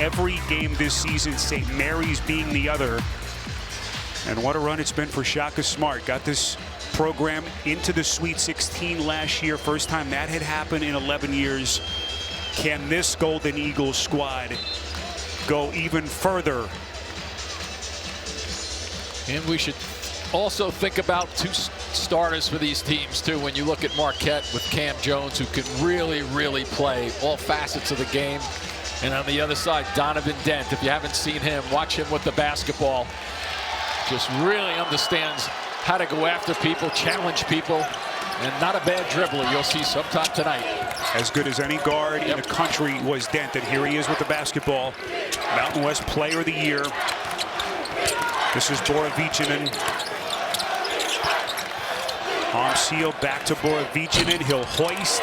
every game this season, St. Mary's being the other. And what a run it's been for Shaka Smart. Got this program into the Sweet 16 last year. First time that had happened in 11 years. Can this Golden Eagles squad go even further? And we should also think about two starters for these teams too. When you look at Marquette with Cam Jones, who can really play all facets of the game. And on the other side, Donovan Dent. If you haven't seen him, watch him with the basketball. Just really understands how to go after people, challenge people, and not a bad dribbler. You'll see sometime tonight. As good as any guard in the country was Dent, and here he is with the basketball. Mountain West Player of the Year. This is Borovicinen. Amsiel back to Borovicinen. He'll hoist.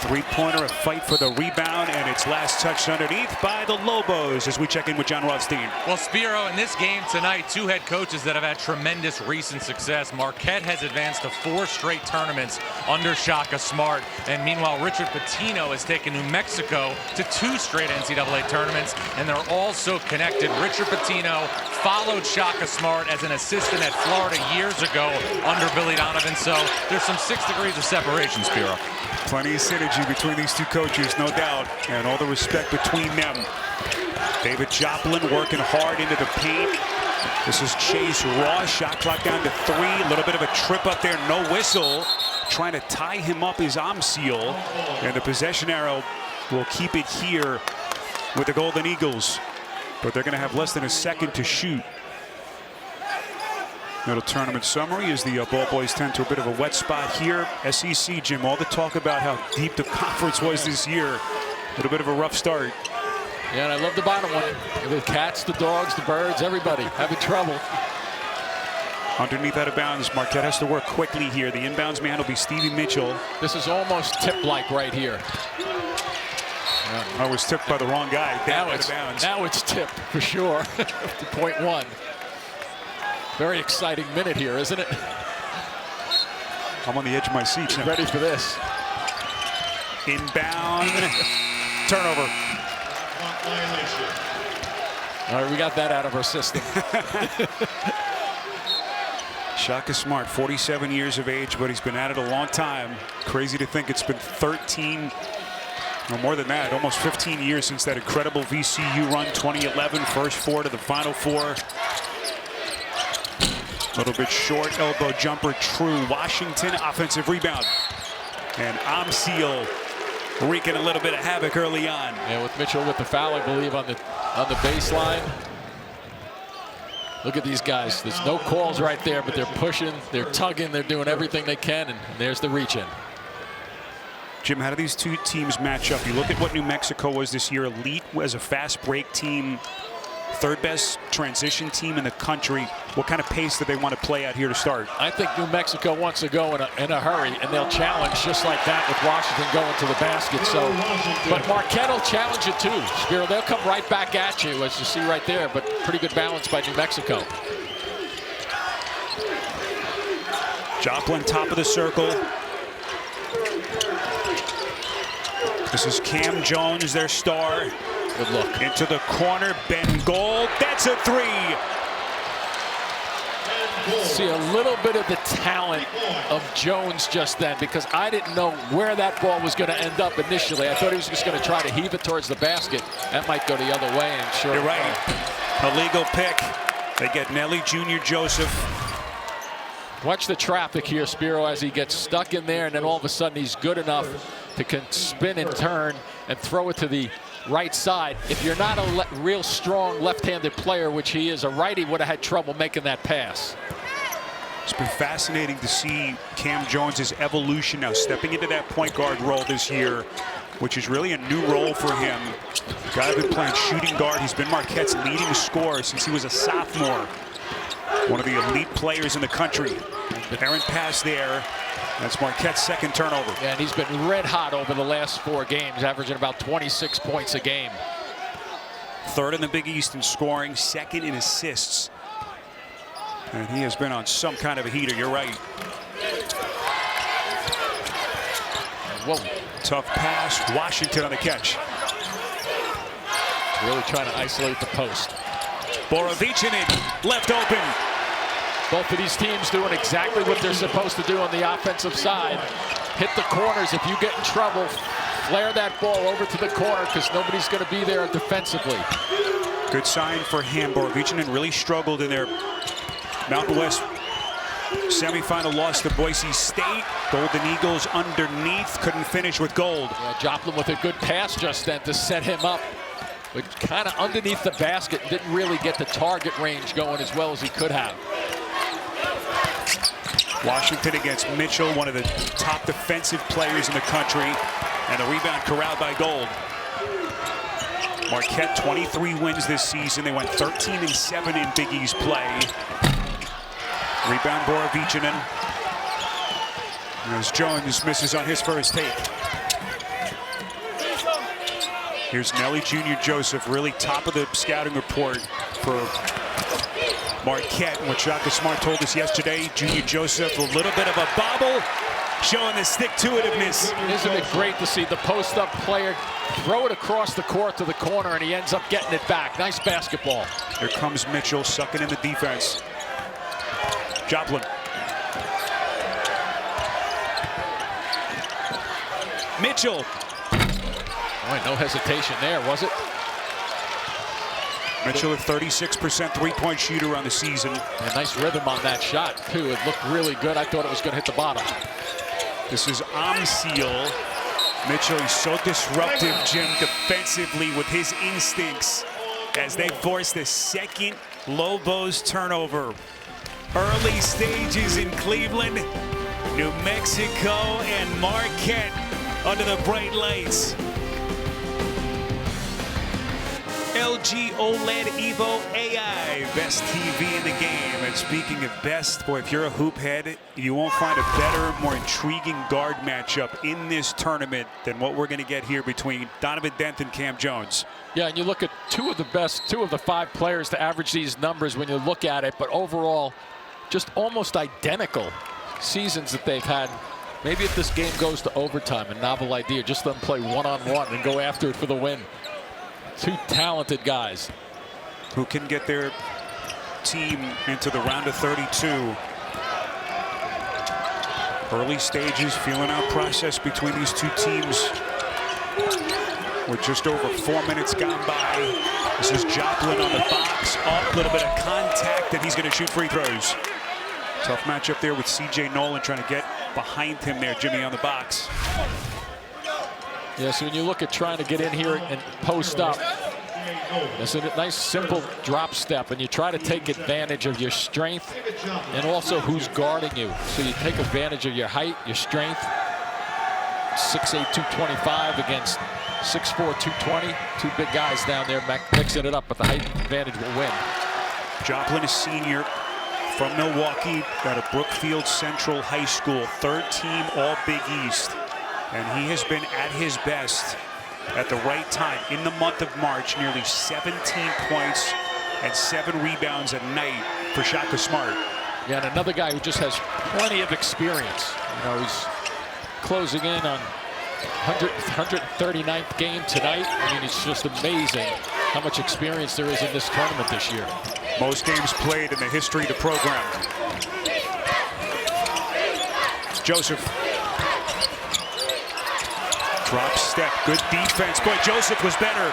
Three-pointer, a fight for the rebound, and it's last touched underneath by the Lobos as we check in with John Rothstein. Well, Spiro, in this game tonight, two head coaches that have had tremendous recent success. Marquette has advanced to 4 straight tournaments under Shaka Smart, and meanwhile, Richard Pitino has taken New Mexico to 2 straight NCAA tournaments, and they're all so connected. Richard Pitino followed Shaka Smart as an assistant at Florida years ago under Billy Donovan, so there's some 6 degrees of separation, Spiro. Plenty of synergy between these two coaches, no doubt, and all the respect between them. David Joplin working hard into the paint. This is Chase Ross, shot clock down to 3. A little bit of a trip up there, no whistle. Trying to tie him up is Amsiel, and the possession arrow will keep it here with the Golden Eagles, but they're going to have less than a second to shoot. Little tournament summary as the ball boys tend to a bit of a wet spot here. SEC, Jim, all the talk about how deep the conference was this year. A little bit of a rough start. Yeah, and I love the bottom one. The cats, the dogs, the birds, everybody having trouble. Underneath out of bounds, Marquette has to work quickly here. The inbounds man will be Stevie Mitchell. This is almost tip-like right here. I was tipped by the wrong guy. Now it's tipped for sure. To point 1. Very exciting minute here, isn't it? I'm on the edge of my seat. Jim. Ready for this. Inbound. Turnover. All right, we got that out of our system. Shaka Smart, 47 years of age, but he's been at it a long time. Crazy to think it's been 13, no more than that, almost 15 years since that incredible VCU run, 2011, first 4 to the Final 4. A little bit short, elbow jumper, true. Washington, offensive rebound. And Amsiel wreaking a little bit of havoc early on. And with Mitchell with the foul, I believe, on the baseline. Look at these guys. There's no calls right there, but they're pushing, they're tugging, they're doing everything they can, and there's the reach in. Jim, how do these two teams match up? You look at what New Mexico was this year. Elite as a fast break team. 3rd best transition team in the country. What kind of pace do they want to play out here to start? I think New Mexico wants to go in a hurry, and they'll challenge just like that with Washington going to the basket. So, but Marquette will challenge it too. Spiro, they'll come right back at you, as you see right there, but pretty good balance by New Mexico. Joplin, top of the circle. This is Cam Jones, their star. Good look. Into the corner, Ben Gold. That's a 3. See a little bit of the talent of Jones just then, because I didn't know where that ball was going to end up initially. I thought he was just going to try to heave it towards the basket. That might go the other way. And sure, you're right. A legal pick. They get Nelly Jr. Joseph. Watch the traffic here, Spiro, as he gets stuck in there, and then all of a sudden he's good enough to spin and turn and throw it to the right side. If you're not a real strong left-handed player, which he is, a righty would have had trouble making that pass. It's been fascinating to see Cam Jones's evolution now, stepping into that point guard role this year, which is really a new role for him. Guy been playing shooting guard. He's been Marquette's leading scorer since he was a sophomore. One of the elite players in the country. Errant pass there. That's Marquette's 2nd turnover. Yeah, and he's been red hot over the last 4 games, averaging about 26 points a game. 3rd in the Big East in scoring, 2nd in assists. And he has been on some kind of a heater, you're right. Whoa. Tough pass, Washington on the catch. Really trying to isolate the post. Borovichinen left open. Both of these teams doing exactly what they're supposed to do on the offensive side. Hit the corners. If you get in trouble, flare that ball over to the corner because nobody's going to be there defensively. Good sign for him. Borovichinen really struggled in their Mountain West semifinal loss to Boise State. Golden Eagles underneath, couldn't finish with gold. Yeah, Joplin with a good pass just then to set him up. But kind of underneath the basket, didn't really get the target range going as well as he could have. Washington against Mitchell, one of the top defensive players in the country, and the rebound corralled by Gold. Marquette 23 wins this season. They went 13-7 in Big East play. Rebound Borovichinen. As Jones misses on his first take. Here's Nelly Jr. Joseph, really top of the scouting report for Marquette. And what Shaka Smart told us yesterday, Jr. Joseph, a little bit of a bobble, showing the stick-to-itiveness. Isn't it great to see the post-up player throw it across the court to the corner, and he ends up getting it back. Nice basketball. Here comes Mitchell, sucking in the defense. Joplin. Mitchell. Boy, no hesitation there, was it? Mitchell, a 36% three-point shooter on the season. A nice rhythm on that shot, too. It looked really good. I thought it was going to hit the bottom. This is Amseal. Mitchell, he's so disruptive, Jim, defensively with his instincts as they force the second Lobos turnover. Early stages in Cleveland, New Mexico and Marquette under the bright lights. LG OLED Evo AI, best TV in the game. And speaking of best, boy, if you're a hoop head, you won't find a better, more intriguing guard matchup in this tournament than what we're going to get here between Donovan Dent and Cam Jones. Yeah, and you look at two of the 5 players to average these numbers when you look at it, but overall, just almost identical seasons that they've had. Maybe if this game goes to overtime, a novel idea, just let them play one-on-one and go after it for the win. Two talented guys who can get their team into the round of 32. Early stages, feeling out process between these two teams. With just over 4 minutes gone by. This is Joplin on the box. Up, a little bit of contact, and he's going to shoot free throws. Tough matchup there with C.J. Nolan trying to get behind him there, Jimmy, on the box. Yeah, so when you look at trying to get in here and post up, it's a nice, simple drop step, and you try to take advantage of your strength and also who's guarding you. So you take advantage of your height, your strength. 6'8", 225 against 6'4", 220. Two big guys down there mixing it up, but the height advantage will win. Joplin, a senior from Milwaukee, out of Brookfield Central High School, 3rd team All Big East. And he has been at his best at the right time in the month of March. Nearly 17 points and 7 rebounds a night for Shaka Smart. Yeah, and another guy who just has plenty of experience. You know, he's closing in on 139th game tonight. I mean, it's just amazing how much experience there is in this tournament this year. Most games played in the history of the program. Joseph. Drop step, good defense. Boy, Joseph was better.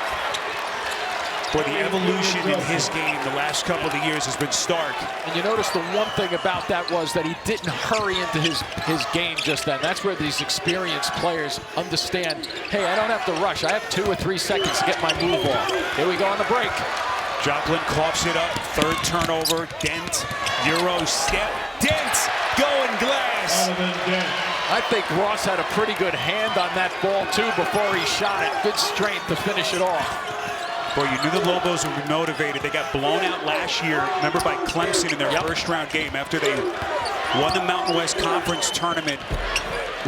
Boy, the evolution in his game the last couple of the years has been stark. And you notice the one thing about that was that he didn't hurry into his game just then. That's where these experienced players understand, hey, I don't have to rush. I have 2 or 3 seconds to get my move off. Here we go on the break. Joplin coughs it up, 3rd turnover. Dent, Euro step. Dent, going glass. I think Ross had a pretty good hand on that ball, too, before he shot it. Good strength to finish it off. Boy, you knew the Lobos would be motivated. They got blown out last year, remember, by Clemson in their first-round game after they won the Mountain West Conference tournament.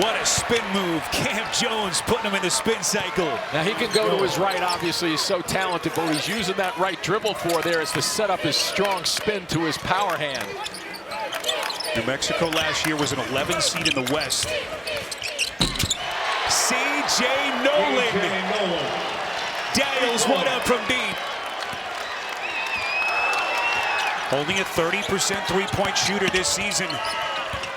What a spin move. Cam Jones putting him in the spin cycle. Now, he can go to his right, obviously. He's so talented, but what he's using that right dribble for there is to set up his strong spin to his power hand. New Mexico last year was an 11 seed in the West. C.J. Nolan dials one up from deep. Only a 30% three-point shooter this season.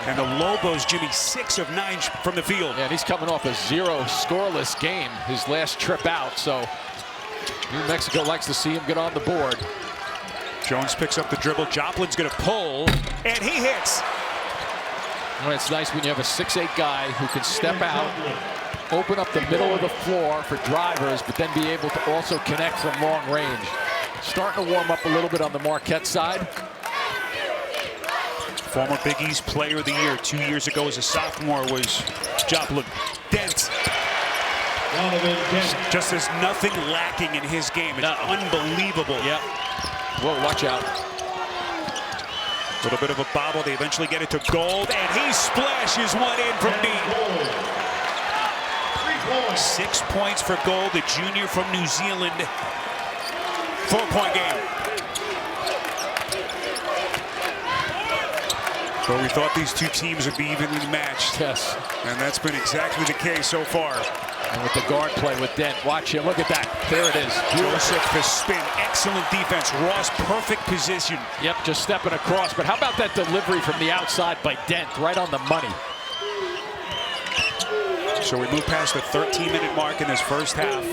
And the Lobos, Jimmy, 6 of 9 from the field. Yeah, and he's coming off a 0 scoreless game, his last trip out. So New Mexico likes to see him get on the board. Jones picks up the dribble. Joplin's going to pull, and he hits. Well, it's nice when you have a 6'8" guy who can step out, open up the middle of the floor for drivers, but then be able to also connect from long range. Starting to warm up a little bit on the Marquette side. Former Big East Player of the Year 2 years ago as a sophomore was Joplin. Dent. Just there's nothing lacking in his game. It's unbelievable. Yep. Whoa, watch out. A little bit of a bobble. They eventually get it to Gold, and he splashes one in from deep. 6 points for Gold, the junior from New Zealand. 4-point game. So we thought these two teams would be evenly matched. Yes. And that's been exactly the case so far. And with the guard play with Dent, watch him. Look at that. There it is. Joseph, the spin. Excellent defense. Ross, perfect position. Yep, just stepping across. But how about that delivery from the outside by Dent? Right on the money. So we move past the 13-minute mark in this first half.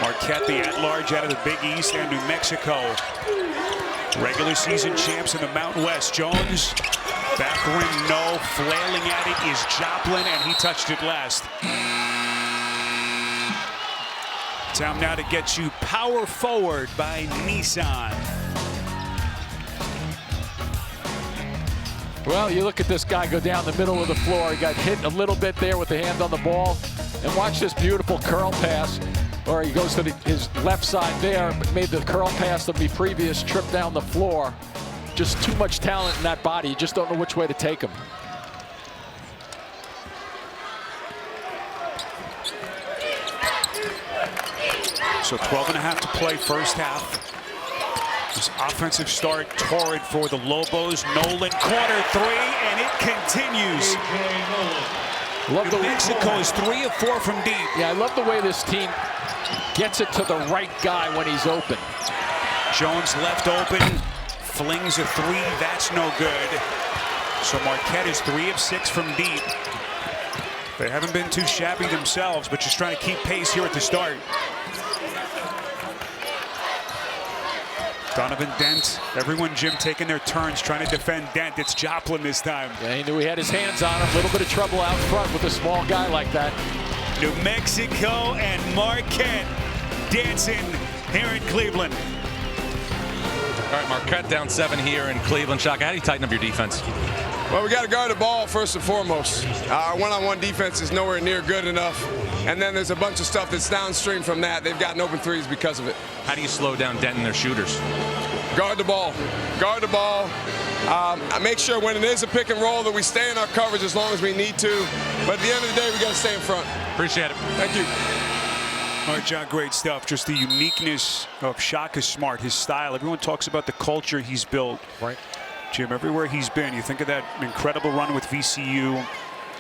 Marquette, the at-large out of the Big East, and New Mexico. Regular season champs in the Mountain West. Jones, back rim, no. Flailing at it is Joplin, and he touched it last. Time now to get you power forward by Nissan. Well, you look at this guy go down the middle of the floor. He got hit a little bit there with the hand on the ball. And watch this beautiful curl pass. Or he goes to his left side there, but made the curl pass of the previous trip down the floor. Just too much talent in that body. You just don't know which way to take him. So 12.5 to play first half. This offensive start torrid for the Lobos. Nolan, corner three, and it continues. New Mexico is 3 of 4 from deep. Yeah, I love the way this team gets it to the right guy when he's open. Jones left open, flings a three. That's no good. So Marquette is 3 of 6 from deep. They haven't been too shabby themselves, but just trying to keep pace here at the start. Donovan Dent, everyone, Jim, taking their turns trying to defend Dent. It's Joplin this time. Yeah, he knew he had his hands on him. A little bit of trouble out front with a small guy like that. New Mexico and Marquette dancing here in Cleveland. All right, Marquette down 7 here in Cleveland. Shaka, how do you tighten up your defense? Well, we got to guard the ball first and foremost. Our one-on-one defense is nowhere near good enough. And then there's a bunch of stuff that's downstream from that. They've gotten open threes because of it. How do you slow down Dent and their shooters? Guard the ball. Guard the ball. Make sure when it is a pick and roll that we stay in our coverage as long as we need to. But at the end of the day, we got to stay in front. Appreciate it. Thank you. All right, John, great stuff. Just the uniqueness of Shaka Smart, his style. Everyone talks about the culture he's built. Right. Jim, everywhere he's been, you think of that incredible run with VCU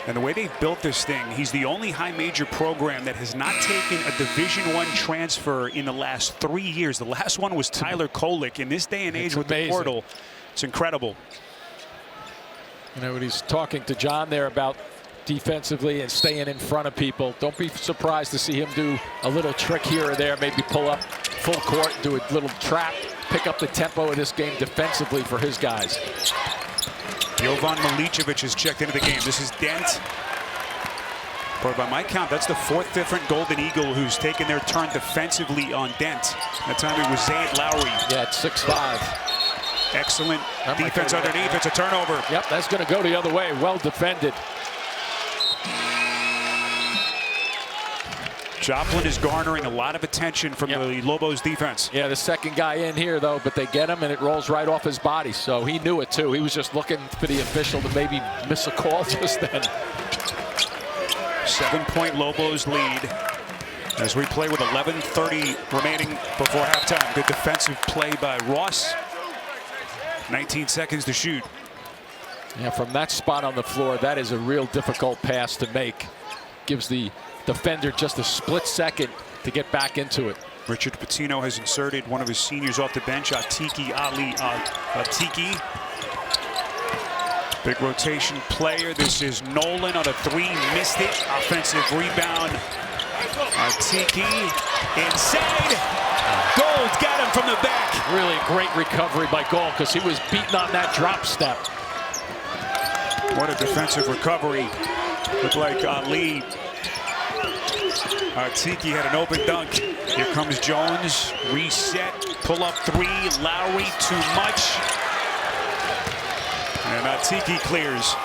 and the way they've built this thing. He's the only high major program that has not taken a Division I transfer in the last 3 years. The last one was Tyler Kolek. In this day and age with the portal, it's incredible. You know, when he's talking to John there about defensively and staying in front of people, don't be surprised to see him do a little trick here or there, maybe pull up full court, do a little trap, pick up the tempo of this game defensively for his guys. Jovan Milicevic has checked into the game. This is Dent. Boy, by my count, that's the 4th different Golden Eagle who's taken their turn defensively on Dent. That time it was Zayed Lowry. Yeah, it's 6'5". Excellent defense underneath. It's a turnover. Yep, that's going to go the other way. Well defended. Joplin is garnering a lot of attention from the Lobos defense. Yeah, the second guy in here, though, but they get him, and it rolls right off his body. So he knew it, too. He was just looking for the official to maybe miss a call just then. 7-point Lobos lead as we play with 11:30 remaining before halftime. Good defensive play by Ross. 19 seconds to shoot. Yeah, from that spot on the floor, that is a real difficult pass to make. Gives the defender just a split second to get back into it. Richard Pitino has inserted one of his seniors off the bench, Atiki. Big rotation player. This is Nolan on a three, missed it. Offensive rebound. Atiki inside. Gold got him from the back. Really a great recovery by Gold because he was beaten on that drop step. What a defensive recovery. Looked like Ali. Atiki had an open dunk. Here comes Jones. Reset. Pull up three. Lowry too much. And Atiki clears.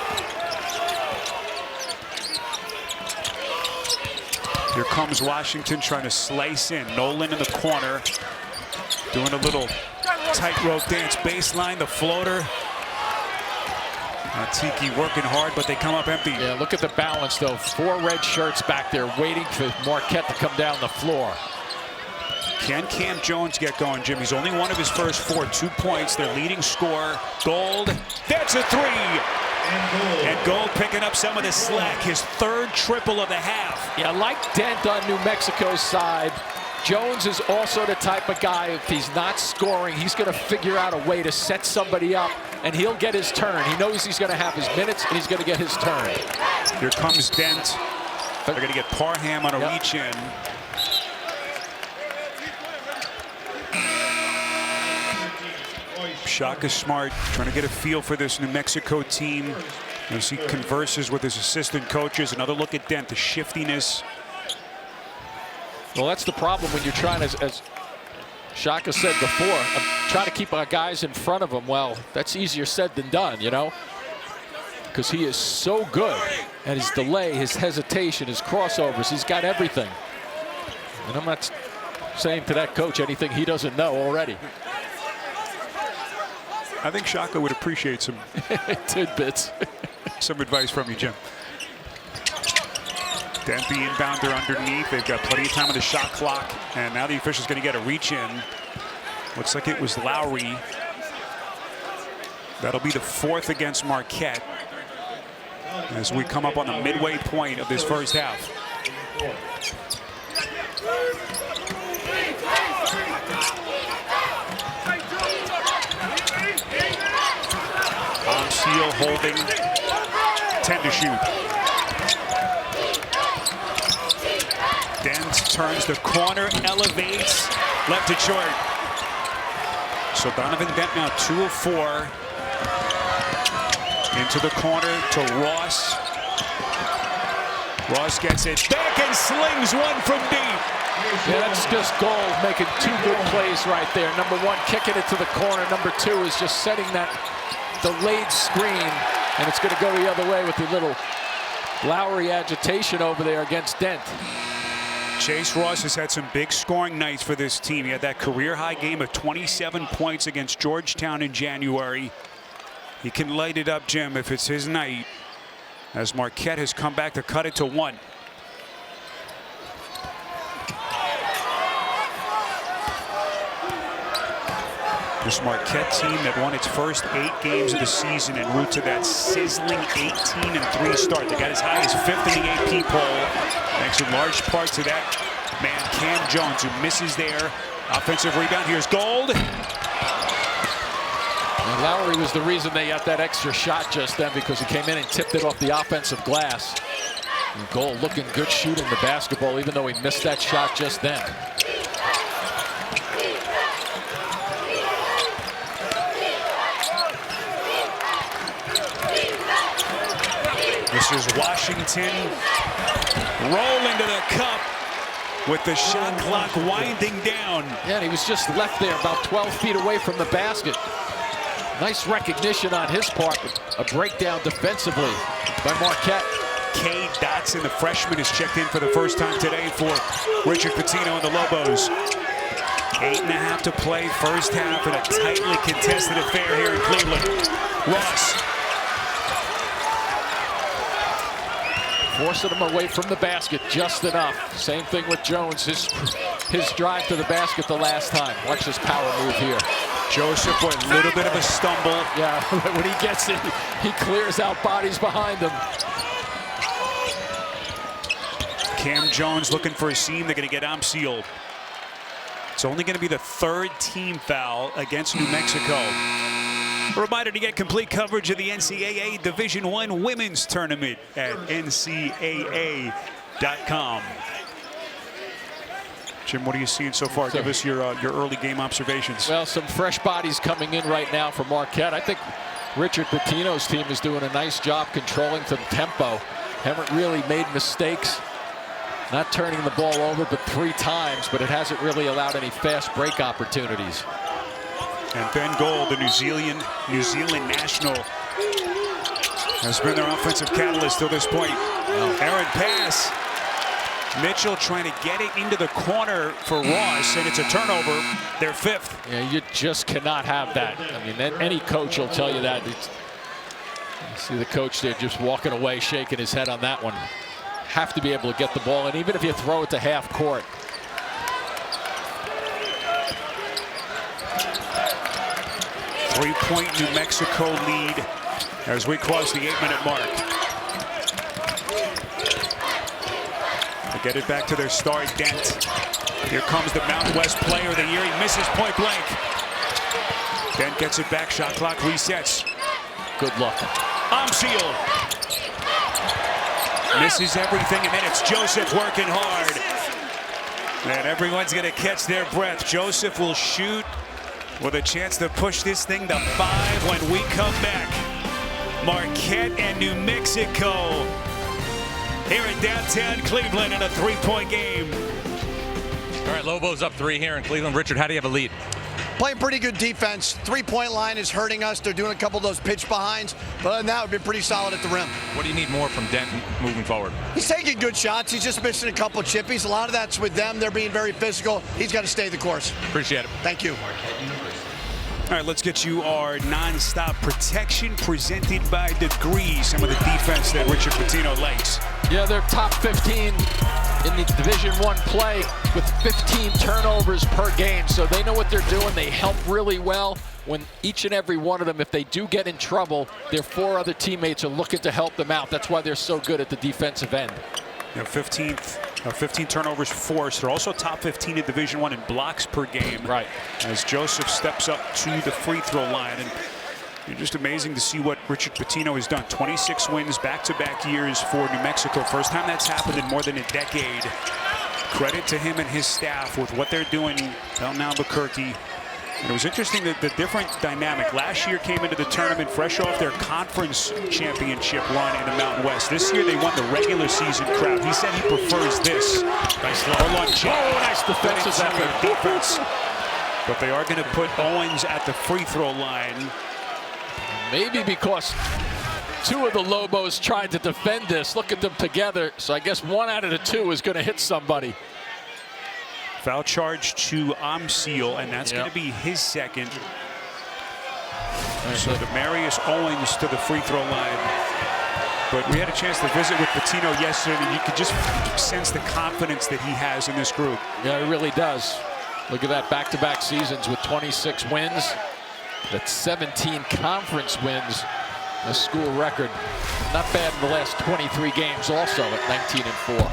Here comes Washington trying to slice in. Nolan in the corner. Doing a little tightrope dance baseline. The floater. Atiki working hard, but they come up empty. Yeah, look at the balance, though. 4 red shirts back there waiting for Marquette to come down the floor. Can Cam Jones get going, Jim? He's only one of his first 4, 2 points. Their leading scorer, Gold. That's a 3. And Gold picking up some of the slack. His 3rd triple of the half. Yeah, like Dent on New Mexico's side, Jones is also the type of guy, if he's not scoring, he's going to figure out a way to set somebody up, and he'll get his turn. He knows he's going to have his minutes, and he's going to get his turn. Here comes Dent. They're going to get Parham on a reach-in. Shaka Smart trying to get a feel for this New Mexico team as he converses with his assistant coaches. Another look at Dent, the shiftiness. Well, that's the problem when you're trying, as Shaka said before, trying to keep our guys in front of him. Well, that's easier said than done, you know, because he is so good at his delay, his hesitation, his crossovers. He's got everything. And I'm not saying to that coach anything he doesn't know already. I think Shaka would appreciate some tidbits. Some advice from you, Jim. Dent the inbounder underneath. They've got plenty of time on the shot clock. And now the official's going to get a reach in. Looks like it was Lowry. That'll be the 4th against Marquette as we come up on the midway point of this first half. Seal holding. 10 to shoot. Dent turns the corner, elevates, left it short. So Donovan Dent now 2 of 4. Into the corner to Ross. Ross gets it back and slings one from deep. Yeah, that's just Gold making 2 good plays right there. Number 1, kicking it to the corner. Number 2 is just setting that delayed screen, and it's going to go the other way with the little Lowry agitation over there against Dent. Chase Ross has had some big scoring nights for this team. He had that career-high game of 27 points against Georgetown in January. He can light it up, Jim, if it's his night, as Marquette has come back to cut it to 1. This Marquette team that won its first 8 games of the season en route to that sizzling 18-3 start. They got as high as 5th in the AP poll. Thanks in large part to that man, Cam Jones, who misses there. Offensive rebound. Here's Gold. And Lowry was the reason they got that extra shot just then, because he came in and tipped it off the offensive glass. And Gold looking good shooting the basketball, even though he missed that shot just then. This is Washington rolling to the cup with the shot clock winding down. Yeah, and he was just left there about 12 feet away from the basket. Nice recognition on his part, but a breakdown defensively by Marquette. Cade Dotson, the freshman, has checked in for the first time today for Richard Pitino and the Lobos. 8.5 to play, first half, in a tightly contested affair here in Cleveland. Ross. Forcing him away from the basket just enough. Same thing with Jones, his drive to the basket the last time. Watch this power move here. Joseph with a little bit of a stumble. Yeah, when he gets it, he clears out bodies behind him. Cam Jones looking for a seam. They're going to get sealed. It's only going to be the 3rd team foul against New Mexico. A reminder to get complete coverage of the NCAA Division I Women's Tournament at ncaa.com. Jim, what are you seeing so far? Give us your early game observations. Well, some fresh bodies coming in right now for Marquette. I think Richard Pitino's team is doing a nice job controlling to the tempo. Haven't really made mistakes. Not turning the ball over but 3 times, but it hasn't really allowed any fast break opportunities. And Ben Gold, the New Zealand national, has been their offensive catalyst to this point. Errant pass. Mitchell trying to get it into the corner for Ross, and it's a turnover, their 5th. Yeah, you just cannot have that. I mean, any coach will tell you that. You see the coach there just walking away, shaking his head on that one. Have to be able to get the ball, and even if you throw it to half court. Three-point New Mexico lead as we cross the 8-minute mark. They get it back to their star, Dent. Here comes the Mountain West Player of the Year. He misses point blank. Dent gets it back. Shot clock resets. Good luck. Amsiel misses everything, and then it's Joseph working hard. And everyone's going to catch their breath. Joseph will shoot with a chance to push this thing to 5 when we come back. Marquette and New Mexico here in downtown Cleveland in a 3-point game. All right, Lobos up 3 here in Cleveland. Richard, how do you have a lead? Playing pretty good defense. 3-point line is hurting us. They're doing a couple of those pitch behinds, but other than that, we've been pretty solid at the rim. What do you need more from Dent moving forward? He's taking good shots. He's just missing a couple of chippies. A lot of that's with them. They're being very physical. He's got to stay the course. Appreciate it. Thank you. All right, let's get you our nonstop protection presented by Degree. Some of the defense that Richard Pitino likes. Yeah, they're top 15 in the Division I play with 15 turnovers per game. So they know what they're doing. They help really well when each and every one of them, if they do get in trouble, their 4 other teammates are looking to help them out. That's why they're so good at the defensive end. You know, 15 turnovers forced. They're also top 15 in Division I in blocks per game. Right. As Joseph steps up to the free throw line. And it's just amazing to see what Richard Pitino has done. 26 wins back-to-back years for New Mexico. First time that's happened in more than a decade. Credit to him and his staff with what they're doing down in Albuquerque. And it was interesting that the different dynamic. Last year came into the tournament fresh off their conference championship run in the Mountain West. This year they won the regular season crowd. He said he prefers this. Nice nice defensive effort. Defense. But they are going to put Owens at the free throw line. Maybe because 2 of the Lobos tried to defend this. Look at them together. So I guess 1 out of the 2 is going to hit somebody. Foul charge to Amsiel, and that's going to be his 2nd. So Demarius Owens to the free throw line. But we had a chance to visit with Pitino yesterday, and you could just sense the confidence that he has in this group. Yeah, it really does. Look at that, back-to-back seasons with 26 wins. That's 17 conference wins, a school record. Not bad in the last 23 games also at 19-4.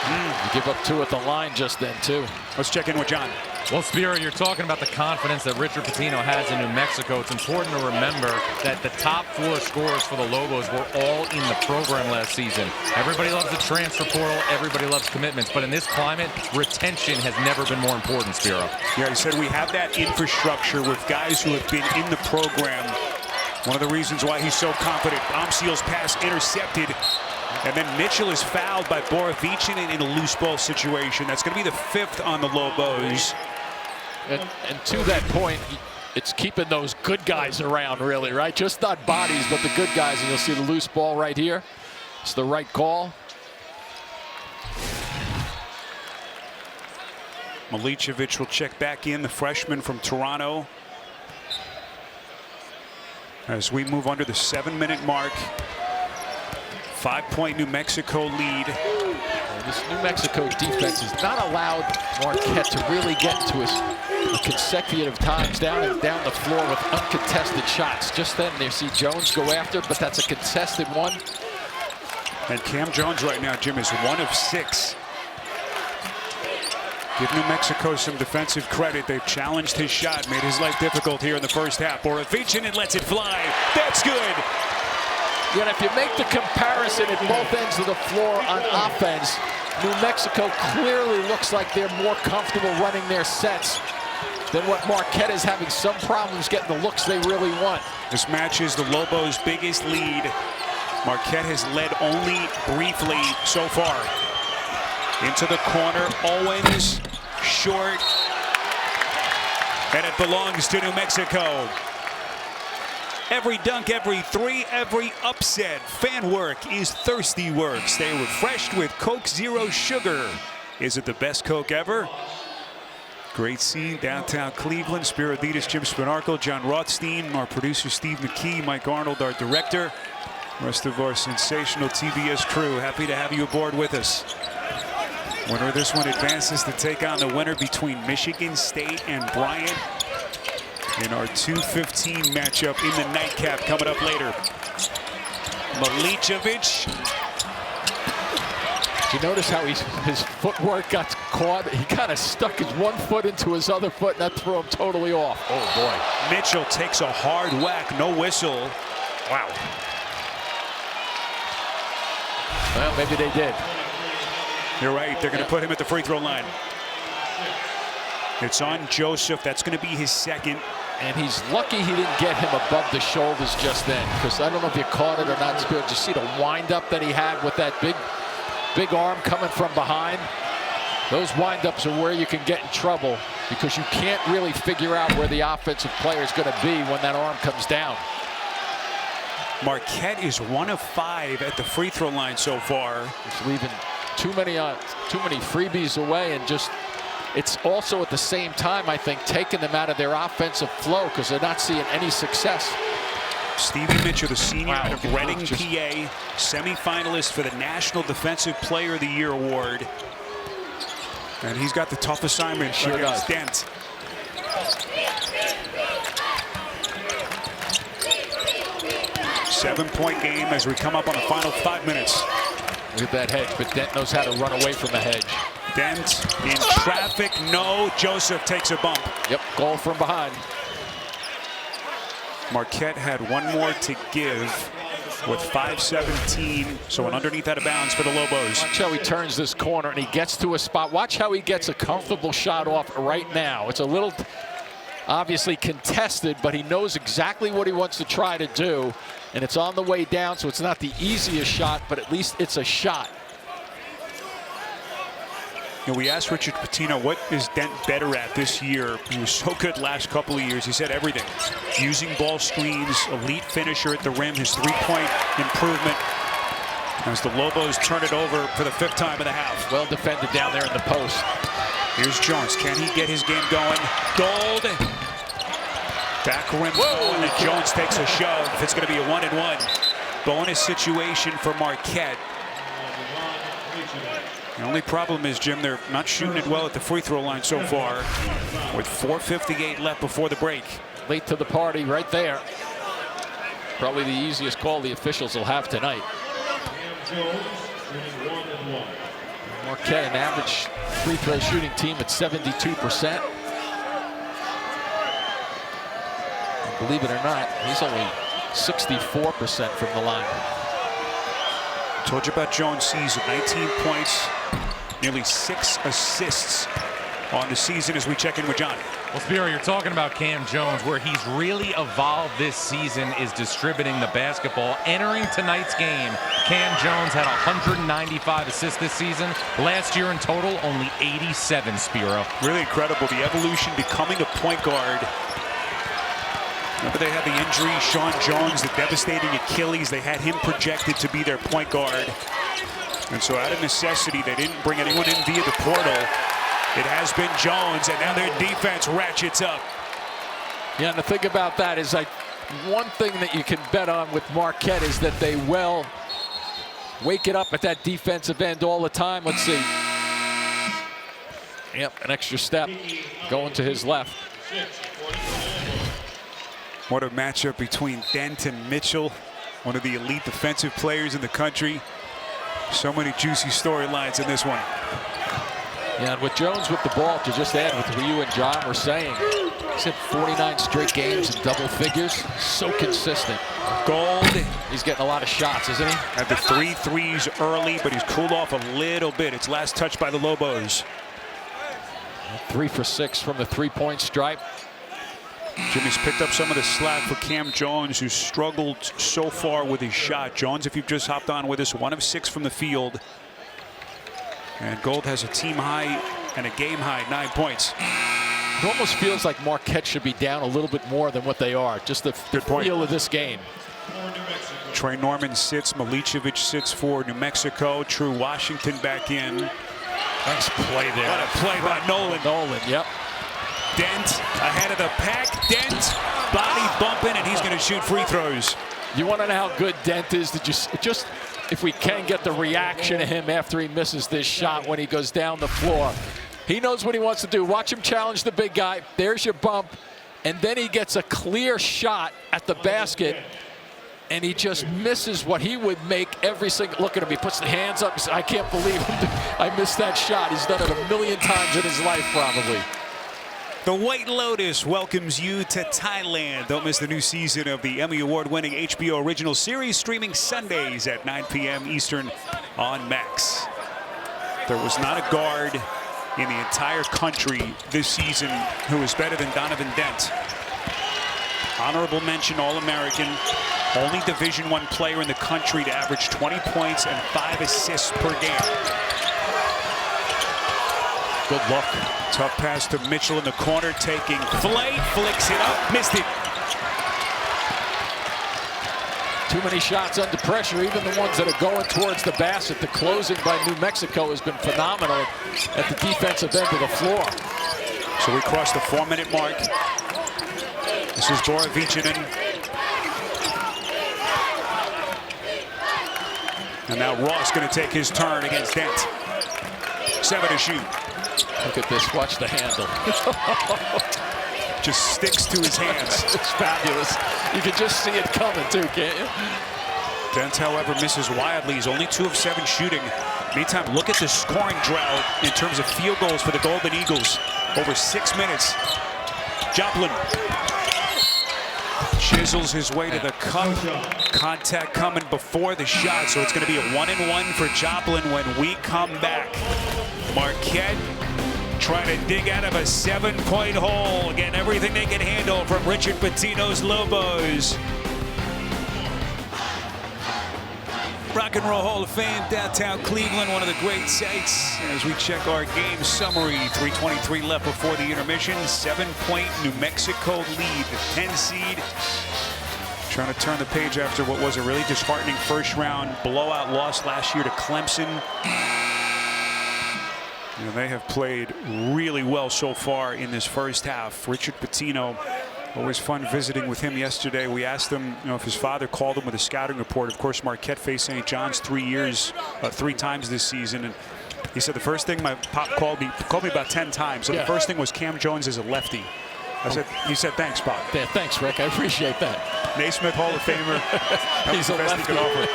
You give up 2 at the line just then, too. Let's check in with John. Well, Spiro, you're talking about the confidence that Richard Pitino has in New Mexico. It's important to remember that the top 4 scorers for the Lobos were all in the program last season. Everybody loves the transfer portal. Everybody loves commitments. But in this climate, retention has never been more important, Spiro. Yeah, he said we have that infrastructure with guys who have been in the program. One of the reasons why he's so confident. Amsiel's pass intercepted. And then Mitchell is fouled by Borovicin in a loose ball situation. That's going to be the 5th on the Lobos. And to that point, it's keeping those good guys around, really, right? Just not bodies, but the good guys. And you'll see the loose ball right here. It's the right call. Milicevic will check back in, the freshman from Toronto. As we move under the 7-minute mark. 5-point New Mexico lead. This New Mexico defense has not allowed Marquette to really get into us consecutive times down the floor with uncontested shots. Just then they see Jones go after, but that's a contested one. And Cam Jones right now, Jim, is 1 of 6. Give New Mexico some defensive credit. They've challenged his shot, made his life difficult here in the first half. Borofichin lets it fly. That's good. Yet if you make the comparison at both ends of the floor on offense, New Mexico clearly looks like they're more comfortable running their sets than what Marquette is having some problems getting the looks they really want. This match is the Lobos' biggest lead. Marquette has led only briefly so far. Into the corner, Owens, short, and it belongs to New Mexico. Every dunk, every three, every upset. Fan work is thirsty work. Stay refreshed with Coke Zero Sugar. Is it the best Coke ever? Great scene, downtown Cleveland. Spirit leaders Jim Spinarco, John Rothstein, our producer Steve McKee, Mike Arnold, our director. Rest of our sensational TBS crew. Happy to have you aboard with us. Winner of this one advances to take on the winner between Michigan State and Bryant in our 2:15 matchup in the nightcap coming up later. Milicevic. Did you notice how his footwork got caught? He kind of stuck his one foot into his other foot, and that threw him totally off. Oh, boy. Mitchell takes a hard whack, no whistle. Wow. Well, maybe they did. You're right. They're going to put him at the free throw line. It's on Joseph. That's going to be his second. And he's lucky he didn't get him above the shoulders just then, because I don't know if you caught it or not, Spirit. You see the wind-up that he had with that big arm coming from behind. Those wind-ups are where you can get in trouble, because you can't really figure out where the offensive player is going to be when that arm comes down. Marquette is 1 of 5 at the free throw line so far. It's leaving too many freebies away, and just it's also at the same time, I think, taking them out of their offensive flow because they're not seeing any success. Stevie Mitchell, the senior out of Reading, PA, semifinalist for the National Defensive Player of the Year award. And he's got the tough assignment against Dent. Seven-point game as we come up on the final 5 minutes. Look at that hedge, but Dent knows how to run away from the hedge. Dent in traffic, no. Joseph takes a bump. Yep, goal from behind. Marquette had one more to give with 5:17, so an underneath out of bounds for the Lobos. Watch how he turns this corner and he gets to a spot. Watch how he gets a comfortable shot off right now. It's a little obviously contested, but he knows exactly what he wants to try to do, and it's on the way down, so it's not the easiest shot, but at least it's a shot. You know, we asked Richard Pitino, what is Dent better at this year? He was so good last couple of years. He said everything. Using ball screens, elite finisher at the rim, his three-point improvement. As the Lobos turn it over for the 5th time in the half. Well defended down there in the post. Here's Jones. Can he get his game going? Gold. Back rim. And then Jones takes a shove. It's going to be a 1-and-1. Bonus situation for Marquette. The only problem is, Jim, they're not shooting it well at the free throw line so far, with 4:58 left before the break. Late to the party right there. Probably the easiest call the officials will have tonight. Marquette, an average free throw shooting team at 72%. And believe it or not, he's only 64% from the line. Told you about Jones' season, 19 points, nearly 6 assists on the season as we check in with John. Well, Spiro, you're talking about Cam Jones. Where he's really evolved this season is distributing the basketball. Entering tonight's game, Cam Jones had 195 assists this season. Last year in total, only 87, Spiro. Really incredible, the evolution, becoming a point guard. Remember, they had the injury, Sean Jones, the devastating Achilles. They had him projected to be their point guard. And so out of necessity, they didn't bring anyone in via the portal. It has been Jones, and now their defense ratchets up. Yeah, and the thing about that is, one thing that you can bet on with Marquette is that they will wake it up at that defensive end all the time. Let's see. Yep, an extra step going to his left. What a matchup between Dent and Mitchell, one of the elite defensive players in the country. So many juicy storylines in this one. Yeah, and with Jones with the ball, to just add with what you and John were saying, he's had 49 straight games in double figures. So consistent. Gold. He's getting a lot of shots, isn't he? Had the 3 threes early, but he's cooled off a little bit. It's last touch by the Lobos. 3 for 6 from the three-point stripe. Jimmy's picked up some of the slack for Cam Jones, who struggled so far with his shot. Jones, if you've just hopped on with us, 1 of 6 from the field. And Gold has a team high and a game high 9 points. It almost feels like Marquette should be down a little bit more than what they are. Just the feel of this game. Trey Norman sits. Milicevic sits for New Mexico. True Washington back in. Nice play there. What a play by Nolan. Nolan, yep. Dent ahead of the pack. Dent body bumping, and he's going to shoot free throws. You want to know how good Dent is? That just if we can get the reaction of him after he misses this shot when he goes down the floor. He knows what he wants to do. Watch him challenge the big guy. There's your bump. And then he gets a clear shot at the basket. And he just misses what he would make every single. Look at him. He puts the hands up. He says, I can't believe I missed that shot. He's done it a million times in his life, probably. The White Lotus welcomes you to Thailand. Don't miss the new season of the Emmy Award-winning HBO original series, streaming Sundays at 9 p.m. Eastern on Max. There was not a guard in the entire country this season who is better than Donovan Dent. Honorable mention All-American, only Division I player in the country to average 20 points and 5 assists per game. Good luck. Tough pass to Mitchell in the corner, taking flight, flicks it up, missed it. Too many shots under pressure, even the ones that are going towards the basket. The closing by New Mexico has been phenomenal at the defensive end of the floor. So we crossed the 4-minute mark. This is Borovicinen. And now Ross going to take his turn against Dent. 7 to shoot. Look at this, watch the handle. Just sticks to his hands. It's fabulous. You can just see it coming too, can't you? Dent, however, misses wildly. He's only 2 of 7 shooting. Meantime, look at the scoring drought in terms of field goals for the Golden Eagles. Over 6 minutes. Joplin chisels his way to the cup. Contact coming before the shot, so it's going to be a 1-and-1 for Joplin when we come back. Marquette trying to dig out of a 7-point hole. Again, everything they can handle from Richard Pitino's Lobos. Rock and Roll Hall of Fame, downtown Cleveland, one of the great sights. As we check our game summary, 3:23 left before the intermission. 7-point New Mexico lead, the 10 seed. Trying to turn the page after what was a really disheartening first-round blowout loss last year to Clemson. You know, they have played really well so far in this first half. Richard Pitino, always fun visiting with him yesterday. We asked him, you know, if his father called him with a scouting report. Of course, Marquette faced St. John's 3 times this season. And he said the first thing my pop called me about 10 times. So the first thing was Cam Jones as a lefty. He said, thanks, Pop. Yeah, thanks, Rick. I appreciate that. Naismith Hall of Famer. He's the best he could offer.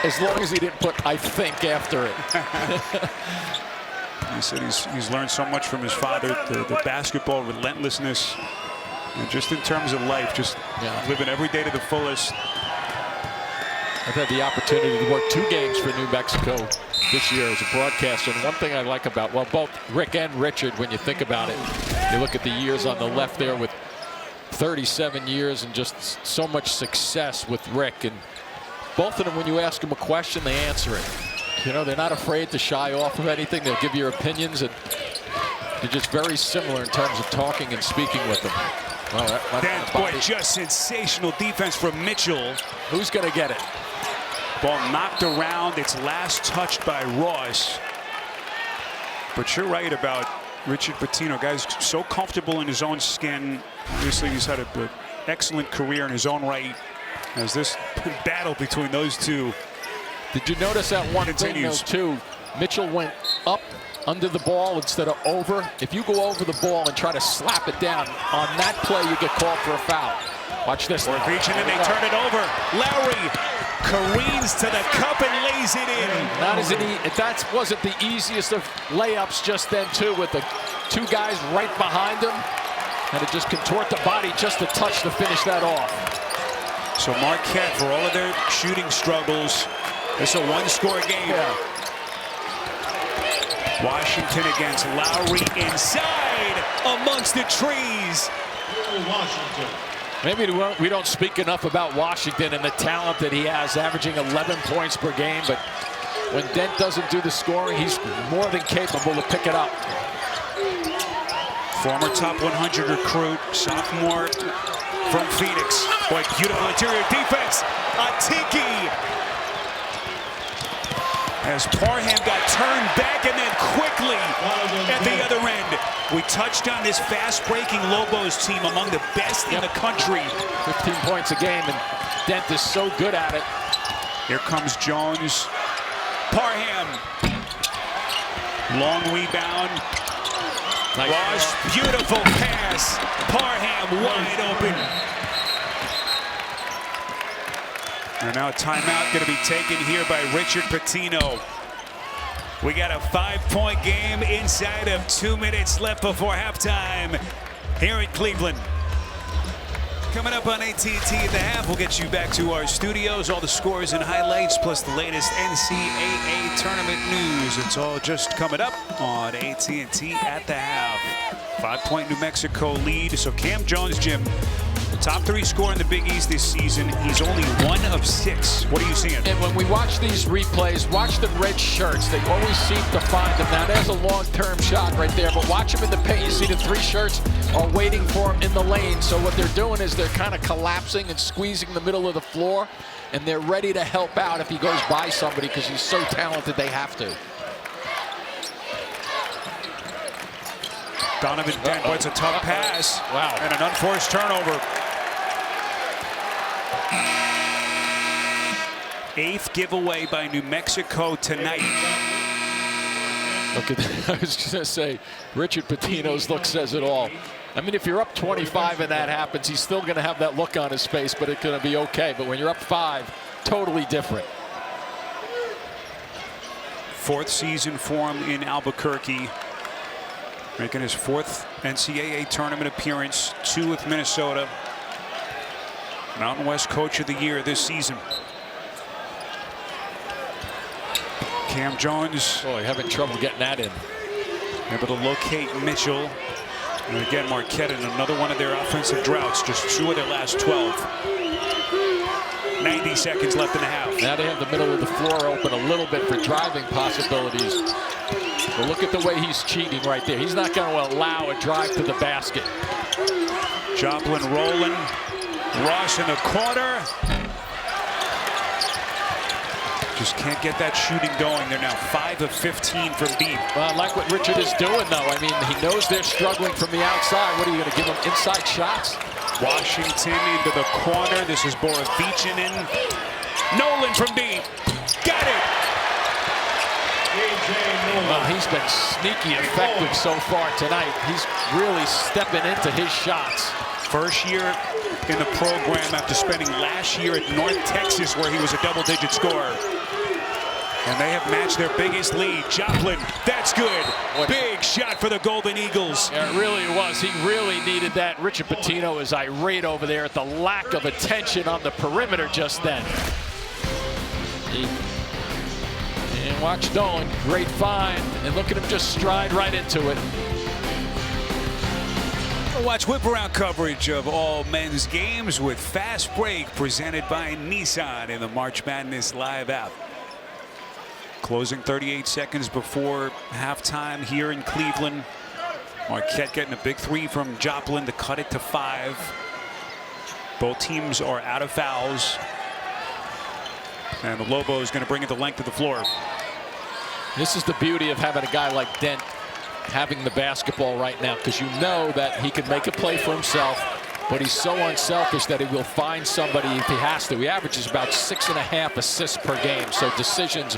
As long as he didn't put "I think" after it. He said he's learned so much from his father, the basketball relentlessness, and just in terms of life, just living every day to the fullest. I've had the opportunity to work 2 games for New Mexico this year as a broadcaster, and one thing I like about, well, both Rick and Richard, when you think about it, you look at the years on the left there with 37 years and just so much success with Rick, and both of them, when you ask them a question, they answer it. You know, they're not afraid to shy off of anything. They'll give you opinions, and they're just very similar in terms of talking and speaking with them. Well, Then, boy, just sensational defense from Mitchell. Who's going to get it? Ball knocked around. It's last touched by Ross. But you're right about Richard Pitino. Guy's so comfortable in his own skin. Obviously, he's had an excellent career in his own right. As this battle between those two. Did you notice that one thing, though, too? Mitchell went up under the ball instead of over. If you go over the ball and try to slap it down, on that play you get called for a foul. Watch this. Or reaching and they turn it over. Lowry careens to the cup and lays it in. That wasn't the easiest of layups just then, too, with the two guys right behind him. And to just contort the body just a touch to finish that off. So Marquette, for all of their shooting struggles, it's a one-score game. Yeah. Washington against Lowry inside amongst the trees. Maybe we don't speak enough about Washington and the talent that he has, averaging 11 points per game. But when Dent doesn't do the scoring, he's more than capable to pick it up. Former top 100 recruit, sophomore from Phoenix. Boy, beautiful interior defense. Atiki. As Parham got turned back and then quickly at the other end. We touched on this fast-breaking Lobos team, among the best in the country. 15 points a game, and Dent is so good at it. Here comes Jones. Parham. Long rebound. Nice. Ross, beautiful pass. Parham wide open. And now a timeout going to be taken here by Richard Pitino. We got a 5-point game inside of 2 minutes left before halftime here in Cleveland. Coming up on AT&T at the half, we'll get you back to our studios, all the scores and highlights, plus the latest NCAA tournament news. It's all just coming up on AT&T at the half. 5-point New Mexico lead. So Cam Jones, Jim, the top 3 scorer in the Big East this season. He's only 1 of 6. What are you seeing? And when we watch these replays, watch the red shirts. They always seem to find them. Now, there's a long-term shot right there, but watch him in the paint. You see the 3 shirts are waiting for him in the lane. So what they're doing is they're kind of collapsing and squeezing the middle of the floor, and they're ready to help out if he goes by somebody because he's so talented they have to. Donovan Dent, boy, it's a tough pass. Wow. And an unforced turnover. 8th giveaway by New Mexico tonight. Look at that. I was just going to say, Richard Pitino's look says it all. I mean, if you're up 25 and that happens, he's still going to have that look on his face, but it's going to be okay. But when you're up 5, totally different. 4th season for him in Albuquerque. Making his 4th NCAA tournament appearance, 2 with Minnesota. Mountain West Coach of the Year this season. Cam Jones. Boy, having trouble getting that in. Able to locate Mitchell. And again, Marquette in another one of their offensive droughts. Just 2 of their last 12. 90 seconds left in the half. Now they have the middle of the floor open a little bit for driving possibilities. But look at the way he's cheating right there. He's not going to allow a drive to the basket. Joplin rolling. Ross in the corner. Just can't get that shooting going. They're now 5 of 15 from deep. Well, I like what Richard is doing, though. I mean, he knows they're struggling from the outside. What are you going to give them, inside shots? Washington into the corner. This is Borovichinen. Nolan from deep. Got it. Well, he's been sneaky effective so far tonight. He's really stepping into his shots. First year in the program after spending last year at North Texas, where he was a double-digit scorer. And they have matched their biggest lead. Joplin, that's good. Big shot for the Golden Eagles. Yeah, it really was. He really needed that. Richard Pitino is irate over there at the lack of attention on the perimeter just then. And watch Dolan, great find. And look at him just stride right into it. Watch whip-around coverage of all men's games with Fast Break presented by Nissan in the March Madness Live app. Closing 38 seconds before halftime here in Cleveland. Marquette getting a big 3 from Joplin to cut it to 5. Both teams are out of fouls. And the Lobos going to bring it the length of the floor. This is the beauty of having a guy like Dent having the basketball right now, because you know that he can make a play for himself, but he's so unselfish that he will find somebody if he has to. He averages about 6.5 assists per game, so decisions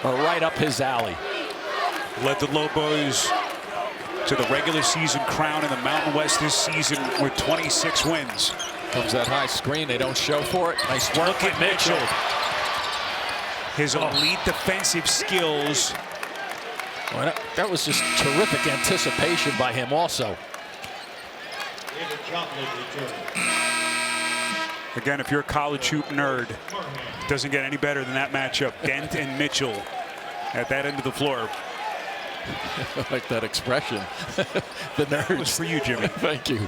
are right up his alley. Led the Lobos to the regular season crown in the Mountain West this season with 26 wins. Comes that high screen. They don't show for it. Nice work at Mitchell. his elite defensive skills. Well, that was just terrific anticipation by him also. Again, if you're a college hoop nerd, it doesn't get any better than that matchup. Dent and Mitchell at that end of the floor. I like that expression. The nerds. That was for you, Jimmy. Thank you.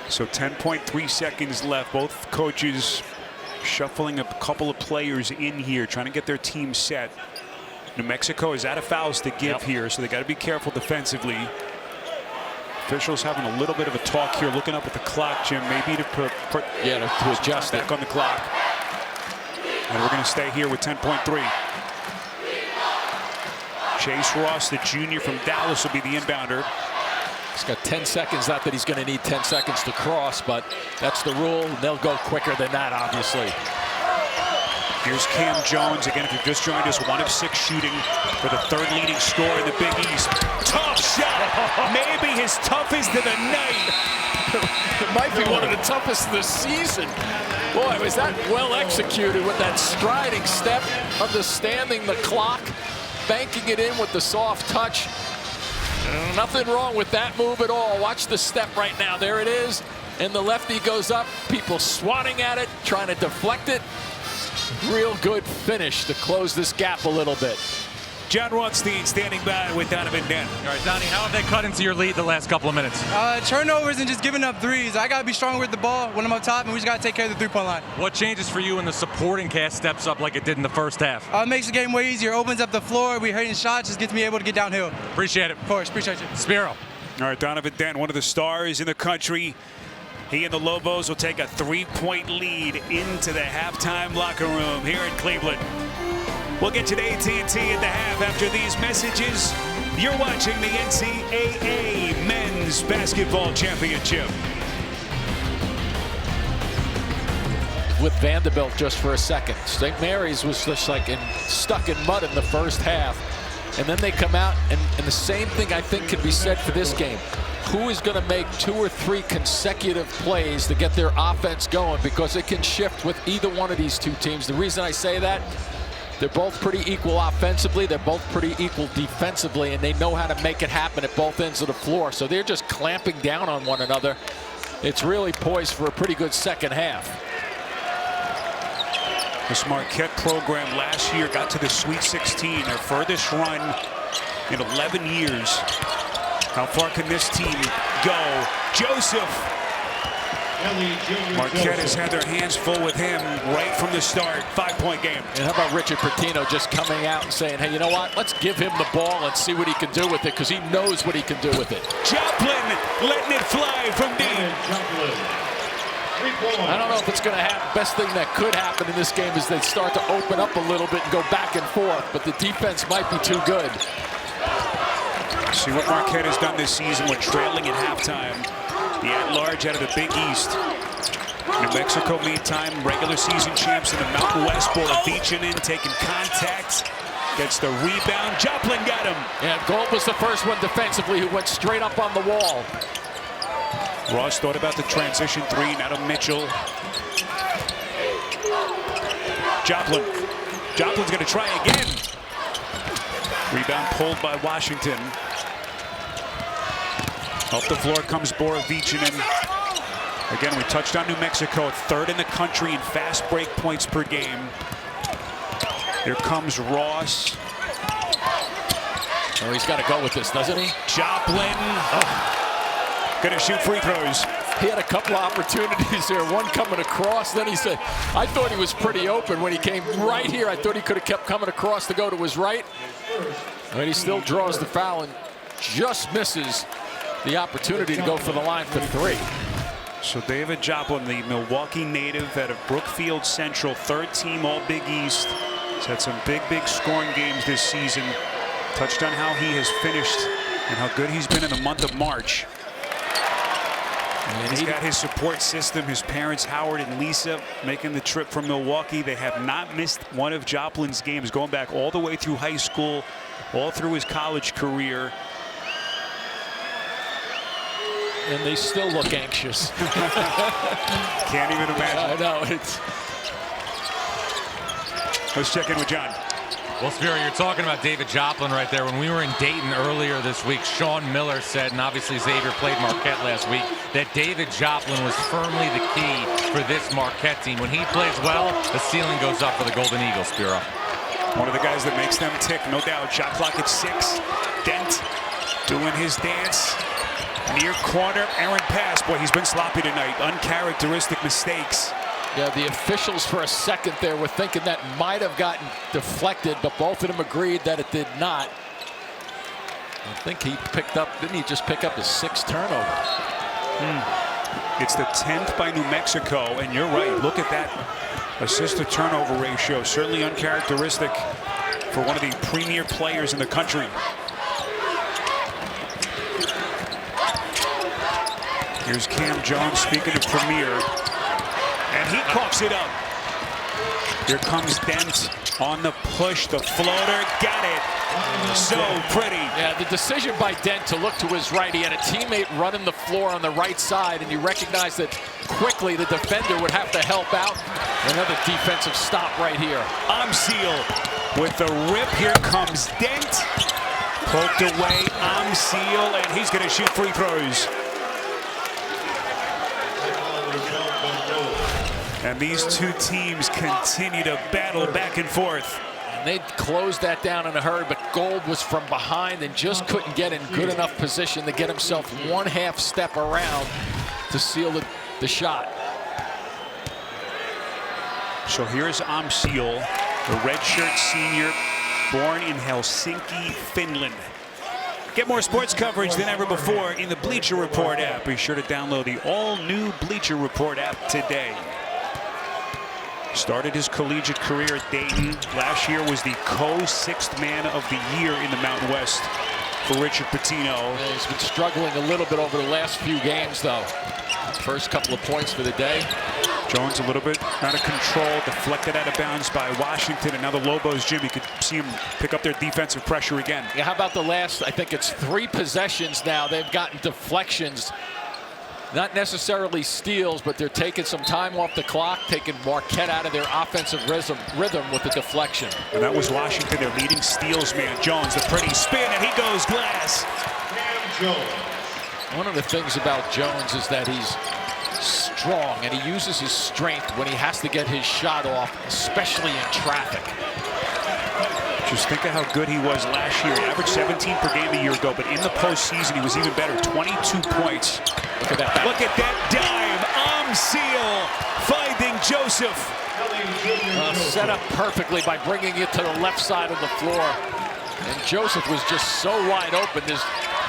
So 10.3 seconds left. Both coaches shuffling a couple of players in here, trying to get their team set. New Mexico is out of fouls to give here, so they got to be careful defensively. Officials having a little bit of a talk here, looking up at the clock, Jim, maybe to to adjust back on the clock. And we're going to stay here with 10.3. Chase Ross, the junior from Dallas, will be the inbounder. He's got 10 seconds. Not that he's going to need 10 seconds to cross, but that's the rule. They'll go quicker than that, obviously. Here's Cam Jones. Again, if you've just joined us, 1 of 6 shooting for the 3rd leading scorer in the Big East. Tough shot. Maybe his toughest of the night. It might be one of the toughest of the season. Boy, was that well executed with that striding step, understanding the clock, banking it in with the soft touch. Nothing wrong with that move at all. Watch the step right now. There it is. And the lefty goes up. People swatting at it, trying to deflect it. Real good finish to close this gap a little bit. John Rothstein standing by with Donovan Dent. All right, Donnie, how have they cut into your lead the last couple of minutes? Turnovers and just giving up threes. I got to be stronger with the ball when I'm up top, and we just got to take care of the three-point line. What changes for you when the supporting cast steps up like it did in the first half? It makes the game way easier. Opens up the floor. We're hitting shots. Just gets me able to get downhill. Appreciate it. Of course. Appreciate you. Spiro. All right, Donovan Dent, one of the stars in the country. He and the Lobos will take a 3-point lead into the halftime locker room here in Cleveland. We'll get you to AT&T at the half after these messages. You're watching the NCAA Men's Basketball Championship. With Vanderbilt just for a second. St. Mary's was just like stuck in mud in the first half. And then they come out, and the same thing I think can be said for this game. Who is going to make 2 or 3 consecutive plays to get their offense going? Because it can shift with either one of these two teams. The reason I say that, they're both pretty equal offensively. They're both pretty equal defensively, and they know how to make it happen at both ends of the floor. So they're just clamping down on one another. It's really poised for a pretty good second half. This Marquette program last year got to the Sweet 16, their furthest run in 11 years. How far can this team go? Joseph. Marquette has had their hands full with him right from the start. 5-point game. And how about Richard Pitino just coming out and saying, hey, you know what? Let's give him the ball and see what he can do with it, because he knows what he can do with it. Joplin letting it fly from deep. I don't know if it's going to happen. Best thing that could happen in this game is they start to open up a little bit and go back and forth, but the defense might be too good. See what Marquette has done this season when trailing at halftime. The at-large out of the Big East. New Mexico, meantime, regular season champs in the Mountain West Bowl. Vicinin taking contact. Gets the rebound. Joplin got him. Yeah, Gold was the first one defensively who went straight up on the wall. Ross thought about the transition 3. Now to Mitchell. Joplin. Joplin's going to try again. Rebound pulled by Washington. Up the floor comes Vicinin. Again, we touched on New Mexico, 3rd in the country in fast break points per game. Here comes Ross. Oh, he's got to go with this, doesn't he? Joplin. Gonna shoot free throws. He had a couple of opportunities there, one coming across. Then he said, I thought he was pretty open when he came right here. I thought he could have kept coming across to go to his right. And he still draws the foul and just misses the opportunity to go for the line for 3. So David Joplin, the Milwaukee native out of Brookfield Central, 3rd team All Big East. He's had some big scoring games this season. Touched on how he has finished and how good he's been in the month of March. And he's got his support system, his parents, Howard and Lisa, making the trip from Milwaukee. They have not missed one of Joplin's games, going back all the way through high school, all through his college career. And they still look anxious. Can't even imagine. I know. It's Let's check in with John. Well, Spiro, you're talking about David Joplin right there. When we were in Dayton earlier this week, Sean Miller said, and obviously Xavier played Marquette last week, that David Joplin was firmly the key for this Marquette team. When he plays well, the ceiling goes up for the Golden Eagles, Spiro. One of the guys that makes them tick, no doubt. Shot clock at 6. Dent doing his dance. Near corner, errant pass. Boy, he's been sloppy tonight. Uncharacteristic mistakes. Yeah, the officials for a second there were thinking that might have gotten deflected, but both of them agreed that it did not. I think he picked up, didn't he just pick up his 6th turnover? It's the 10th by New Mexico, and you're right. Look at that assist-to-turnover ratio. Certainly uncharacteristic for one of the premier players in the country. Here's Cam Jones, speaking of premier. And he coughs it up. Here comes Dent on the push, the floater, got it. So pretty. Yeah, the decision by Dent to look to his right. He had a teammate running the floor on the right side, and he recognized that quickly the defender would have to help out. Another defensive stop right here. Amseal with the rip. Here comes Dent. Poked away, Amseal, and he's going to shoot free throws. And these two teams continue to battle back and forth. And they closed that down in a hurry, but Gold was from behind and just couldn't get in good enough position to get himself 1/2 step around to seal the shot. So here's Amseal, the redshirt senior, born in Helsinki, Finland. Get more sports coverage than ever before in the Bleacher Report app. Be sure to download the all-new Bleacher Report app today. Started his collegiate career at Dayton. Last year was the co-6th man of the year in the Mountain West for Richard Pitino. Yeah, he's been struggling a little bit over the last few games, though. First couple of points for the day. Jones a little bit out of control, deflected out of bounds by Washington. And now the Lobos, Jim, you could see him pick up their defensive pressure again. Yeah, how about the last, I think it's 3 possessions now. They've gotten deflections. Not necessarily steals, but they're taking some time off the clock, taking Marquette out of their offensive rhythm with the deflection. And that was Washington, their leading steals man. Jones, the pretty spin, and he goes glass. One of the things about Jones is that he's strong, and he uses his strength when he has to get his shot off, especially in traffic. Just think of how good he was last year. Averaged 17 per game a year ago, but in the postseason, he was even better. 22 points. Look at that. Look at that dime. Amseal finding Joseph. Set up perfectly by bringing it to the left side of the floor. And Joseph was just so wide open. There's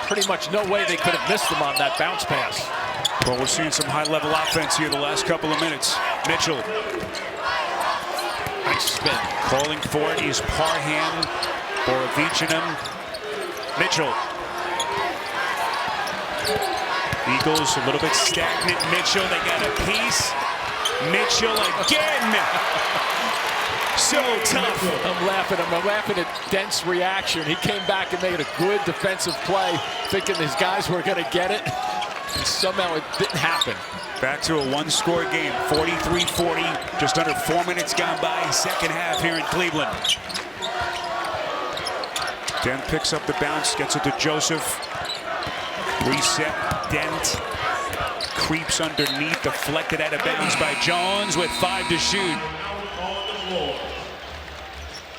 pretty much no way they could have missed him on that bounce pass. Well, we're seeing some high-level offense here the last couple of minutes. Mitchell. Nice spin. Calling for it is Parham, Borovicinum, Mitchell. Eagles a little bit stagnant. Mitchell, they got a piece. Mitchell again. So tough. I'm laughing at Dent's reaction. He came back and made a good defensive play, thinking his guys were going to get it. And somehow it didn't happen. Back to a one-score game, 43-40. Just under 4 minutes gone by, second half here in Cleveland. Dent picks up the bounce, gets it to Joseph. Reset, Dent creeps underneath, deflected out of bounds by Jones with 5 to shoot.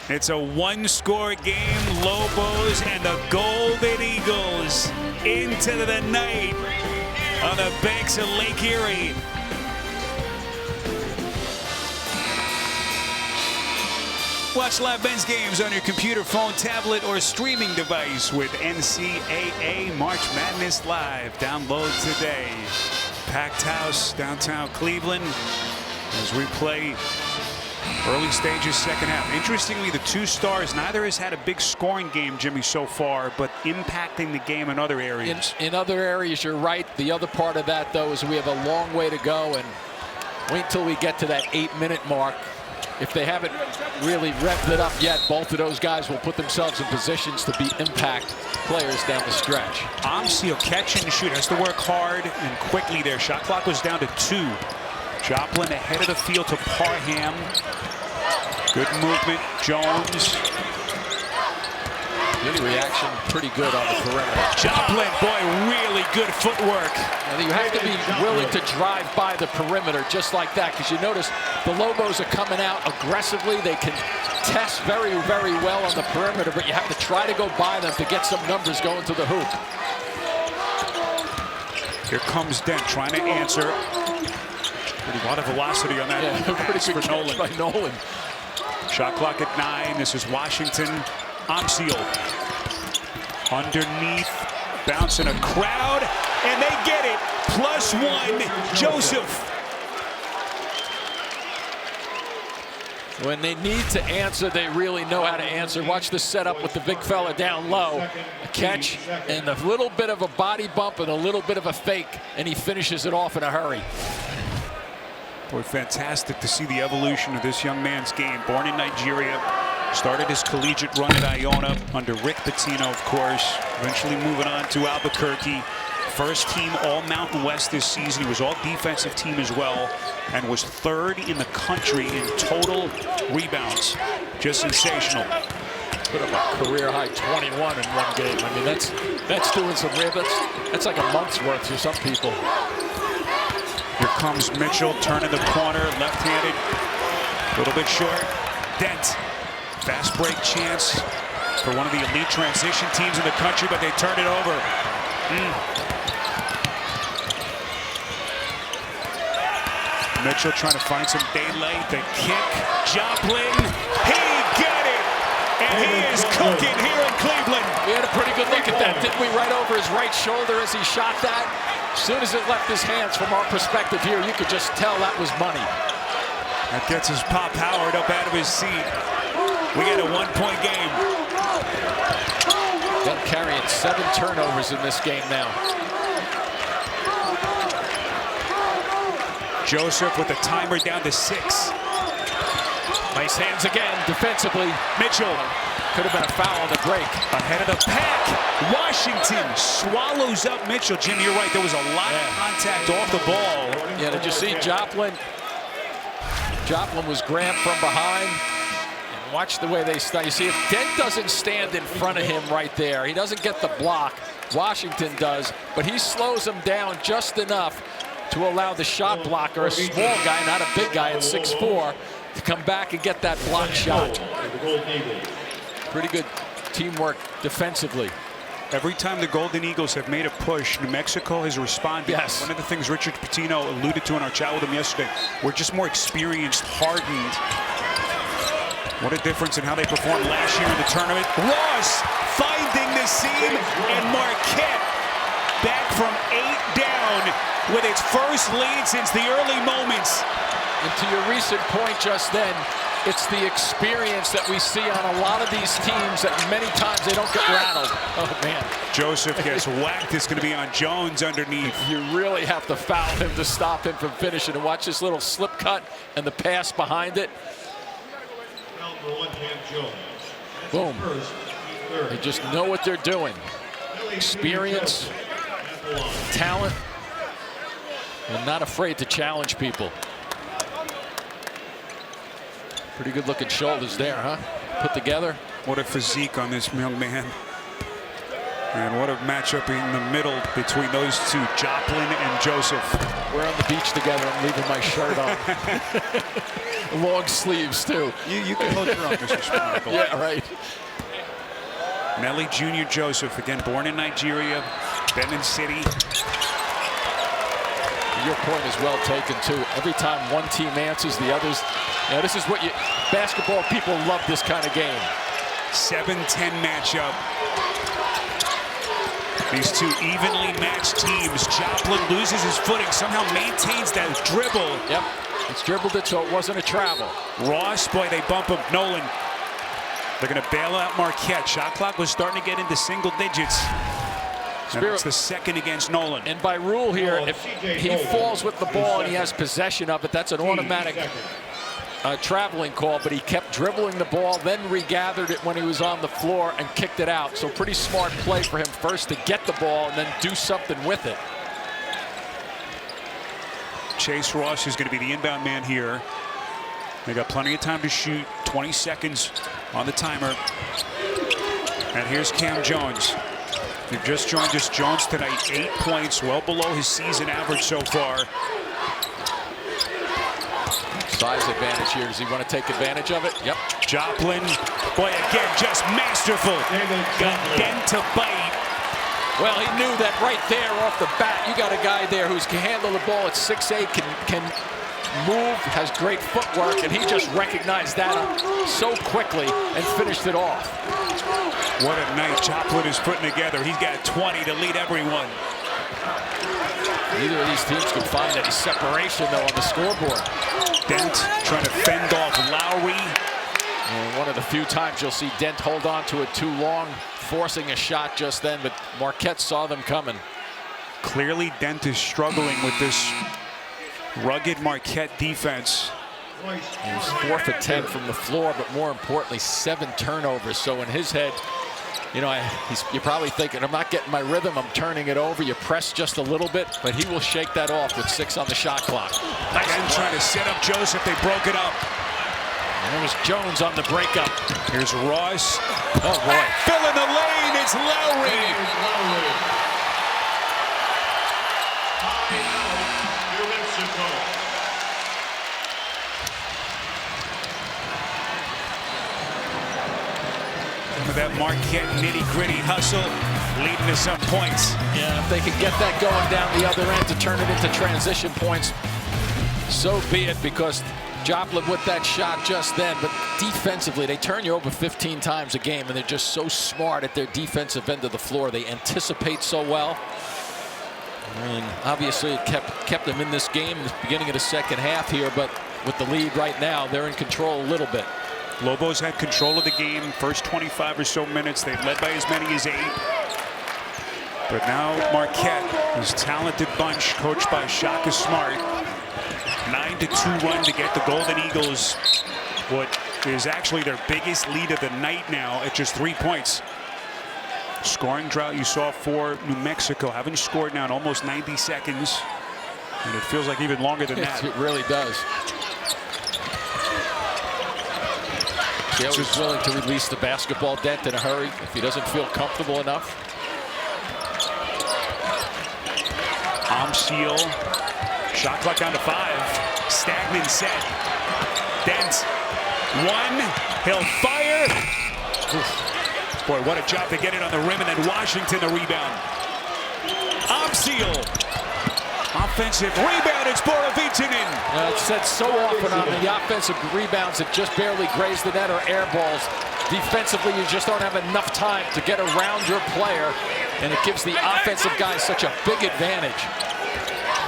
It's a one-score game. Lobos and the Golden Eagles into the night on the banks of Lake Erie. Watch live men's games on your computer, phone, tablet, or streaming device with NCAA March Madness Live. Download today. Packed house, downtown Cleveland, as we play early stages, second half. Interestingly, the two stars, neither has had a big scoring game, Jimmy, so far, but impacting the game in other areas. In other areas, you're right. The other part of that, though, is we have a long way to go, and wait till we get to that 8-minute mark. If they haven't really revved it up yet, both of those guys will put themselves in positions to be impact players down the stretch. Amseal catch and shoot, has to work hard and quickly there. Shot clock was down to 2. Joplin ahead of the field to Parham. Good movement, Jones. Any reaction pretty good on the perimeter. Joplin, boy, really good footwork. And you have to be willing to drive by the perimeter just like that, because you notice the Lobos are coming out aggressively. They can test very, very well on the perimeter, but you have to try to go by them to get some numbers going to the hoop. Here comes Dent trying to answer. A lot of velocity on that. Yeah, pretty good for Nolan. by Nolan. Shot clock at 9. This is Washington. Amsiel underneath, bouncing a crowd, and they get it. +1, Joseph. When they need to answer, they really know how to answer. Watch the setup with the big fella down low. A catch and a little bit of a body bump and a little bit of a fake, and he finishes it off in a hurry. Boy, fantastic to see the evolution of this young man's game. Born in Nigeria, started his collegiate run at Iona under Rick Pitino, of course. Eventually moving on to Albuquerque. First team All-Mountain West this season. He was all defensive team as well, and was 3rd in the country in total rebounds. Just sensational. Put up a career high 21 in one game. I mean, that's doing some ribs. That's like a month's worth for some people. Here comes Mitchell, turning the corner, left-handed, a little bit short. Dent, fast break chance for one of the elite transition teams in the country, but they turned it over. Mitchell trying to find some daylight. The kick, Joplin, he got it, and he is cooking here in Cleveland. We had a pretty good look at that, didn't we? Right over his right shoulder as he shot that. As soon as it left his hands, from our perspective here, you could just tell that was money. That gets his Pop Howard up out of his seat. We got a 1-point game. Then carrying 7 turnovers in this game now. Joseph with the timer down to 6. Nice hands again defensively. Mitchell. Could have been a foul on the break. Ahead of the pack. Washington swallows up Mitchell. Jim, you're right. There was a lot of contact off the ball. Yeah, did you see Joplin? Joplin was grabbed from behind. And watch the way they start. You see, if Dent doesn't stand in front of him right there, he doesn't get the block. Washington does, but he slows him down just enough to allow the shot blocker, a small guy, not a big guy at 6'4", to come back and get that block shot. Pretty good teamwork defensively. Every time the Golden Eagles have made a push, New Mexico has responded. Yes. One of the things Richard Pitino alluded to in our chat with him yesterday, we're just more experienced, hardened. What a difference in how they performed last year in the tournament. Ross finding the seam, and Marquette back from 8 down with its first lead since the early moments. And to your recent point just then, it's the experience that we see on a lot of these teams that many times they don't get rattled. Oh, man. Joseph gets whacked. It's going to be on Jones underneath. You really have to foul him to stop him from finishing. And watch this little slip cut and the pass behind it. Boom. They just know what they're doing. Experience, talent, and not afraid to challenge people. Pretty good looking shoulders there, huh? Put together. What a physique on this young man. And what a matchup in the middle between those two, Joplin and Joseph. We're on the beach together. I'm leaving my shirt on. Long sleeves, too. You can hold your own, Mr. Sparkle. Yeah, right. Nelly Jr. Joseph, again, born in Nigeria, Benin City. Your point is well taken, too. Every time one team answers, the others. Now, this is what basketball people love this kind of game. 7-10 matchup. These two evenly matched teams. Joplin loses his footing, somehow maintains that dribble. Yep, it's dribbled it so it wasn't a travel. Ross, boy, they bump him. Nolan. They're going to bail out Marquette. Shot clock was starting to get into single digits. And it's the second against Nolan. And by rule here, if he falls with the ball and he has possession of it, that's an automatic traveling call, but he kept dribbling the ball, then regathered it when he was on the floor and kicked it out. So pretty smart play for him first to get the ball and then do something with it. Chase Ross is going to be the inbound man here. They got plenty of time to shoot. 20 seconds on the timer. And here's Cam Jones. If you've just joined us, Jones tonight, 8 points, well below his season average so far. Size advantage here. Does he want to take advantage of it? Yep. Joplin, boy, again, just masterful. Got Dent to bite. Well, he knew that right there off the bat. You got a guy there who can handle the ball at 6'8", can move, has great footwork, and he just recognized that so quickly and finished it off. What a night Joplin is putting together. He's got 20 to lead everyone. Neither of these teams can find any separation, though, on the scoreboard. Dent trying to fend off Lowry. And one of the few times you'll see Dent hold on to it too long, forcing a shot just then, but Marquette saw them coming. Clearly, Dent is struggling with this rugged Marquette defense. He was 4 for 10 from the floor, but more importantly, 7 turnovers. So in his head, you know, you're probably thinking, I'm not getting my rhythm, I'm turning it over. You press just a little bit, but he will shake that off with 6 on the shot clock. Again, trying to set up Joseph. They broke it up. And there was Jones on the breakup. Here's Ross. Oh, boy. Filling the lane, it's Lowry. With that Marquette nitty-gritty hustle leading to some points. Yeah, if they could get that going down the other end to turn it into transition points, so be it, because Joplin with that shot just then, but defensively, they turn you over 15 times a game, and they're just so smart at their defensive end of the floor. They anticipate so well. And obviously, it kept them in this game in the beginning of the second half here, but with the lead right now, they're in control a little bit. Lobos had control of the game. First 25 or so minutes, they've led by as many as 8. But now Marquette, this talented bunch, coached by Shaka Smart, 9-2 run to get the Golden Eagles what is actually their biggest lead of the night now at just 3 points. Scoring drought you saw for New Mexico. Haven't scored now in almost 90 seconds. And it feels like even longer than that. It really does. He was willing to release the basketball, Dent, in a hurry if he doesn't feel comfortable enough. Seal. Shot clock down to 5. Stagnant set. Dent. 1. He'll fire. Oof. Boy, what a job to get it on the rim, and then Washington the rebound. Seal. Offensive rebound, it's Borovitsinen. It's said so often on the offensive rebounds that just barely graze the net or air balls. Defensively, you just don't have enough time to get around your player, and it gives the offensive guys such a big advantage.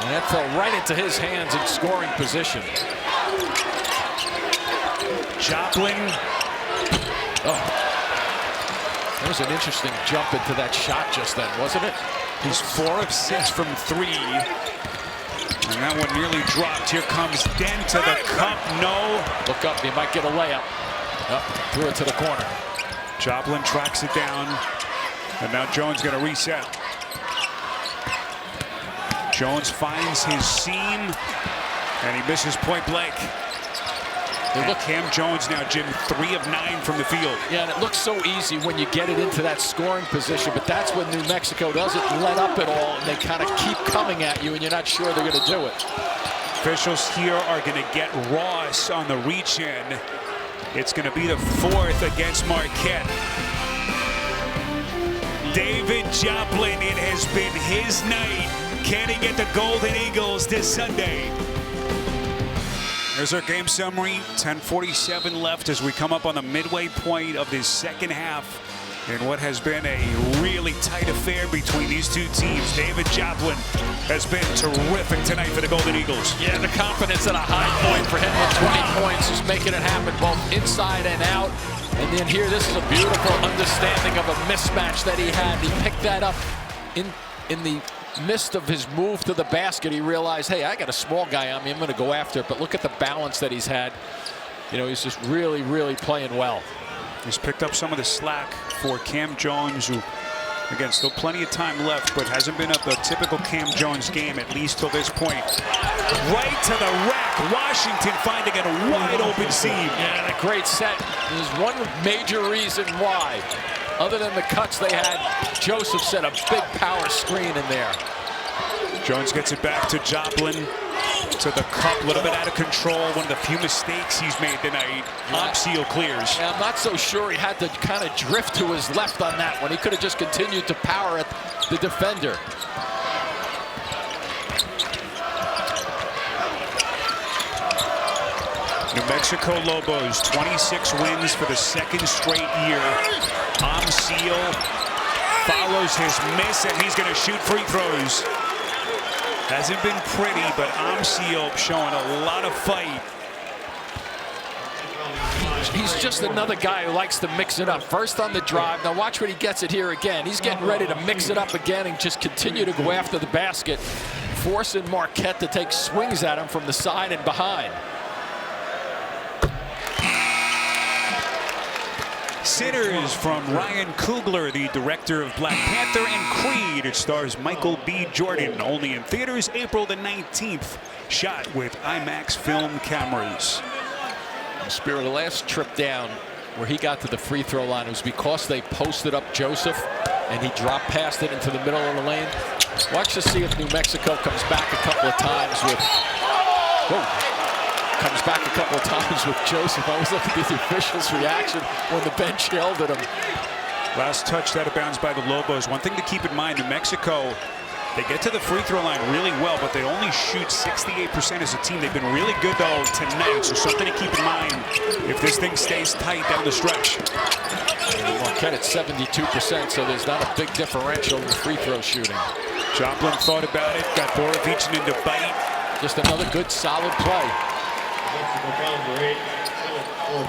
And that fell right into his hands in scoring position. Joplin. Oh. That was an interesting jump into that shot just then, wasn't it? He's 4 of 6 from 3. And that one nearly dropped. Here comes Dent to the cup. No. Look up. He might get a layup. Oh, threw it to the corner. Joplin tracks it down. And now Jones going to reset. Jones finds his seam. And he misses point blank. Look, Cam Jones now, Jim, 3 of 9 from the field. Yeah, and it looks so easy when you get it into that scoring position, but that's when New Mexico doesn't let up at all, and they kind of keep coming at you, and you're not sure they're going to do it. Officials here are going to get Ross on the reach-in. It's going to be the 4th against Marquette. David Joplin, it has been his night. Can he get the Golden Eagles this Sunday? There's our game summary. 10:47 left as we come up on the midway point of this second half in what has been a really tight affair between these two teams. David Joplin has been terrific tonight for the Golden Eagles. Yeah, the confidence at a high point for him with 20 points is making it happen both inside and out. And then here, this is a beautiful understanding of a mismatch that he had. He picked that up in the midst of his move to the basket. He realized, hey, I got a small guy on me. I'm going to go after it. But look at the balance that he's had. You know, he's just really, really playing well. He's picked up some of the slack for Cam Jones, who, again, still plenty of time left, but hasn't been up a typical Cam Jones game, at least till this point. Right to the rack. Washington finding a wide open seam. Yeah, a great set. There's one major reason why. Other than the cuts they had, Joseph set a big power screen in there. Jones gets it back to Joplin. To the cup, a little bit out of control. One of the few mistakes he's made tonight. Seal clears. Yeah, I'm not so sure he had to kind of drift to his left on that one. He could have just continued to power at the defender. New Mexico Lobos, 26 wins for the second straight year. Seal follows his miss, and he's going to shoot free throws. Hasn't been pretty, but Seal showing a lot of fight. He's just another guy who likes to mix it up. First on the drive. Now watch when he gets it here again. He's getting ready to mix it up again and just continue to go after the basket, forcing Marquette to take swings at him from the side and behind. Sinners from Ryan Coogler, the director of Black Panther and Creed. It stars Michael B. Jordan. Only in theaters April the 19th. Shot with IMAX film cameras. Spiro, the last trip down where he got to the free throw line, it was because they posted up Joseph and he dropped past it into the middle of the lane. Watch to see if New Mexico comes back a couple of times with... Whoa. Comes back a couple of times with Joseph. I was looking at the officials' reaction when the bench yelled at him. Last touch out of bounds by the Lobos. One thing to keep in mind, New Mexico, they get to the free throw line really well, but they only shoot 68% as a team. They've been really good, though, tonight, so something to keep in mind if this thing stays tight down the stretch. Marquette at 72%, so there's not a big differential in free throw shooting. Joplin thought about it, got Borovic into bite. Just another good, solid play.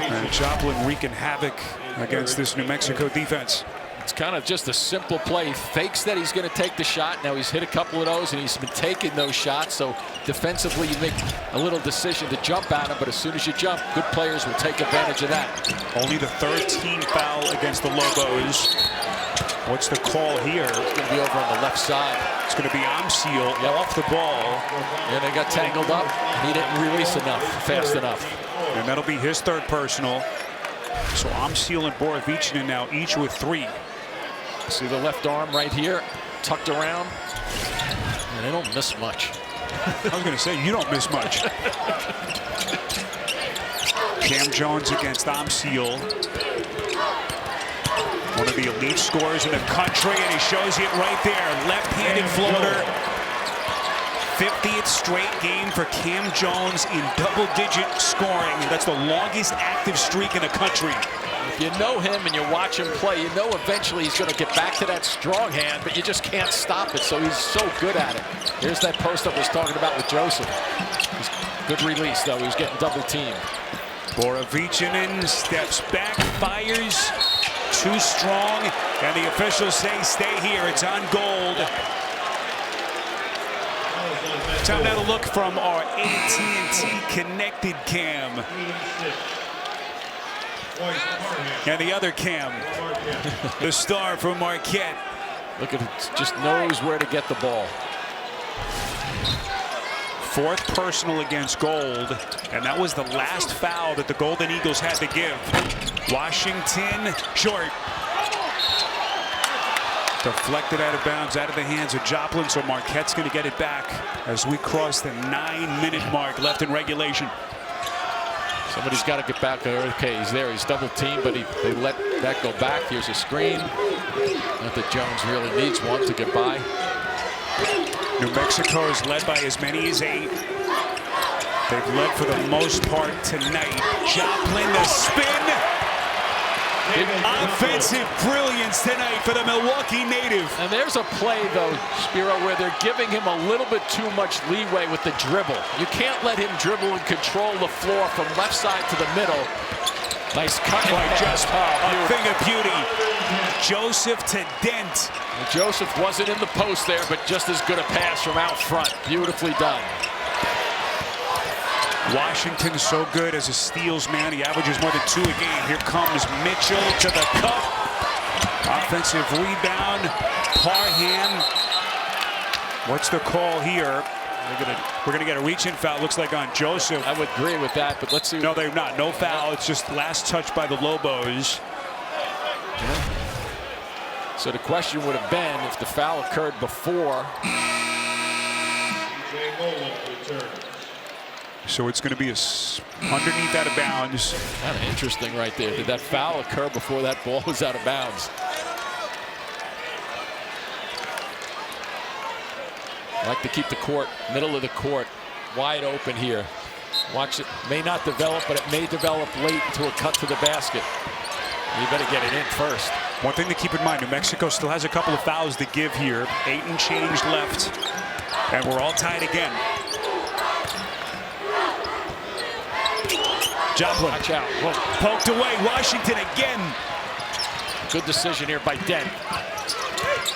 And Joplin wreaking havoc against this New Mexico defense. It's kind of just a simple play. He fakes that he's going to take the shot. Now he's hit a couple of those, and he's been taking those shots. So defensively, you make a little decision to jump at him. But as soon as you jump, good players will take advantage of that. Only the third team foul against the Lobos. What's the call here? It's going to be over on the left side. It's going to be Seal off the ball. And they got tangled up, and he didn't release fast enough. And that'll be his third personal. So Seal and Borovic now each with 3. See the left arm right here, tucked around. And they don't miss much. I was going to say, you don't miss much. Cam Jones against Seal. One of the elite scorers in the country, and he shows it right there. Left-handed floater. 50th straight game for Cam Jones in double-digit scoring. That's the longest active streak in the country. If you know him and you watch him play, you know eventually he's going to get back to that strong hand, but you just can't stop it, so he's so good at it. Here's that post-up I was talking about with Joseph. Good release, though. He was getting double-teamed. Borovic steps back, fires. Too strong, and the officials say stay here. It's on Gold. Time now to look from our AT&T connected cam. And the other cam, the star from Marquette. Look at it, just knows where to get the ball. Fourth personal against Gold, and that was the last foul that the Golden Eagles had to give. Washington short. Deflected out of bounds, out of the hands of Joplin, so Marquette's going to get it back as we cross the 9-minute mark left in regulation. Somebody's got to get back. Okay, he's there. He's double teamed, but they let that go back. Here's a screen. Not that Jones really needs one to get by. New Mexico is led by as many as 8. They've led for the most part tonight. Joplin, the spin. Offensive brilliance tonight for the Milwaukee native. And there's a play, though, Spiro, where they're giving him a little bit too much leeway with the dribble. You can't let him dribble and control the floor from left side to the middle. Nice cut. Just a thing of beauty. Joseph to Dent. And Joseph wasn't in the post there, but just as good a pass from out front. Beautifully done. Washington so good as a steals man. He averages more than 2 a game. Here comes Mitchell to the cup. Offensive rebound. Parham. What's the call here? We're gonna get a reach-in foul. Looks like on Joseph. I would agree with that, but let's see. No, they're not. No foul. It's just last touch by the Lobos. So the question would have been if the foul occurred before. So it's going to be underneath out of bounds. Kind of interesting right there. Did that foul occur before that ball was out of bounds? I like to keep the court, middle of the court, wide open here. Watch it. May not develop, but it may develop late into a cut to the basket. You better get it in first. One thing to keep in mind, New Mexico still has a couple of fouls to give here. 8 and change left. And we're all tied again. Joplin. Watch out. Poked away. Washington again. Good decision here by Dent.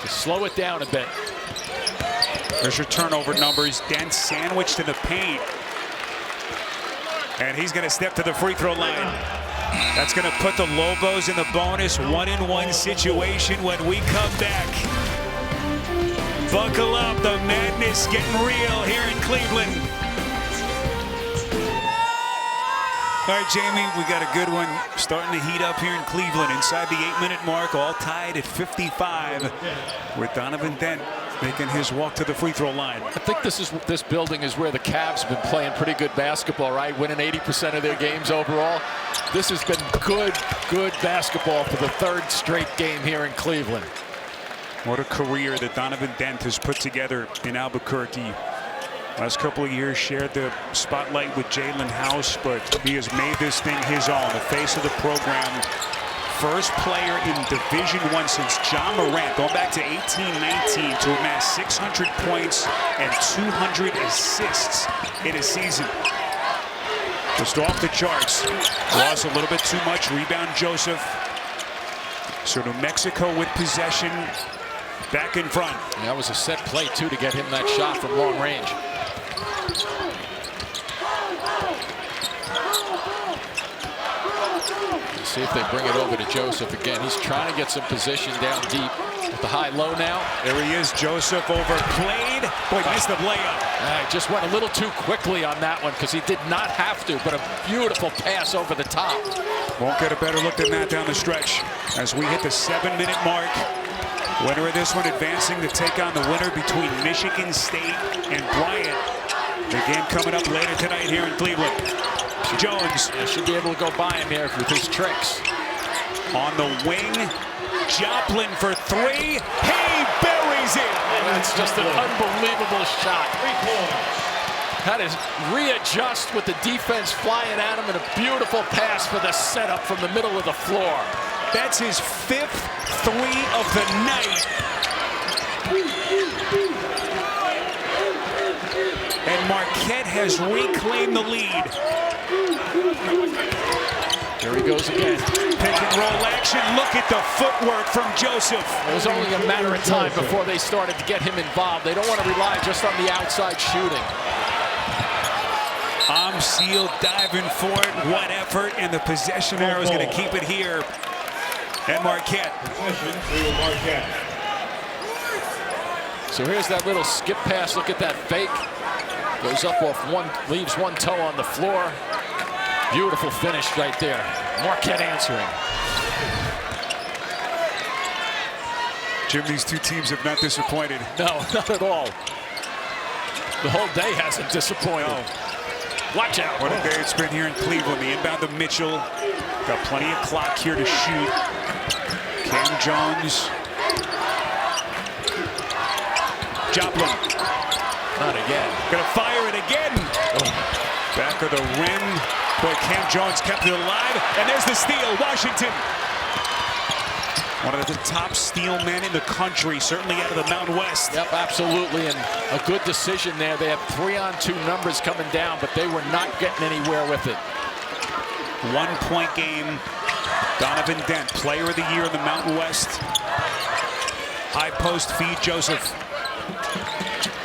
To slow it down a bit. There's your turnover numbers. Dent sandwiched in the paint. And he's going to step to the free throw line. That's going to put the Lobos in the bonus 1-on-1 situation when we come back. Buckle up, the madness getting real here in Cleveland. All right, Jamie, we got a good one starting to heat up here in Cleveland inside the 8-minute mark, all tied at 55 with Donovan Dent making his walk to the free throw line. I think this building is where the Cavs have been playing pretty good basketball, right? Winning 80% of their games overall. This has been good basketball for the 3rd straight game here in Cleveland. What a career that Donovan Dent has put together in Albuquerque. Last couple of years shared the spotlight with Jalen House, but he has made this thing his own, the face of the program. First player in Division I since John Morant, going back to 18-19, to amass 600 points and 200 assists in a season. Just off the charts. Lost a little bit too much. Rebound Joseph. So New Mexico with possession. Back in front. And that was a set play, too, to get him that shot from long range. Let's see if they bring it over to Joseph again. He's trying to get some position down deep. With the high-low now. There he is. Joseph overplayed. Boy, missed the layup. Just went a little too quickly on that one because he did not have to, but a beautiful pass over the top. Won't get a better look than that down the stretch as we hit the 7-minute mark. Winner of this one advancing to take on the winner between Michigan State and Bryant. The game coming up later tonight here in Cleveland. Jones. Should be able to go by him here with his tricks. On the wing. Joplin for 3. He buries it. And that's just an unbelievable shot. Had to readjust with the defense flying at him, and a beautiful pass for the setup from the middle of the floor. That's his 5th 3 of the night. And Marquette has reclaimed the lead. Here he goes again. Pick and roll action. Look at the footwork from Joseph. It was only a matter of time before they started to get him involved. They don't want to rely just on the outside shooting. Seal diving for it. What effort. And the possession arrow is going to keep it here. And Marquette. So here's that little skip pass. Look at that fake. Goes up off one, leaves one toe on the floor. Beautiful finish right there. Marquette answering. Jim, these two teams have not disappointed. No, not at all. The whole day hasn't disappointed. No. Watch out. What a day it's been here in Cleveland. The inbound to Mitchell. Got plenty of clock here to shoot. Cam Jones. Joplin. Not again. Gonna fire it again. Oh. Back of the rim. Boy, Cam Jones kept it alive. And there's the steal. Washington. One of the top steal men in the country, certainly out of the Mountain West. Yep, absolutely, and a good decision there. They have 3-on-2 numbers coming down, but they were not getting anywhere with it. 1-point game. Donovan Dent, player of the year in the Mountain West. High post feed, Joseph.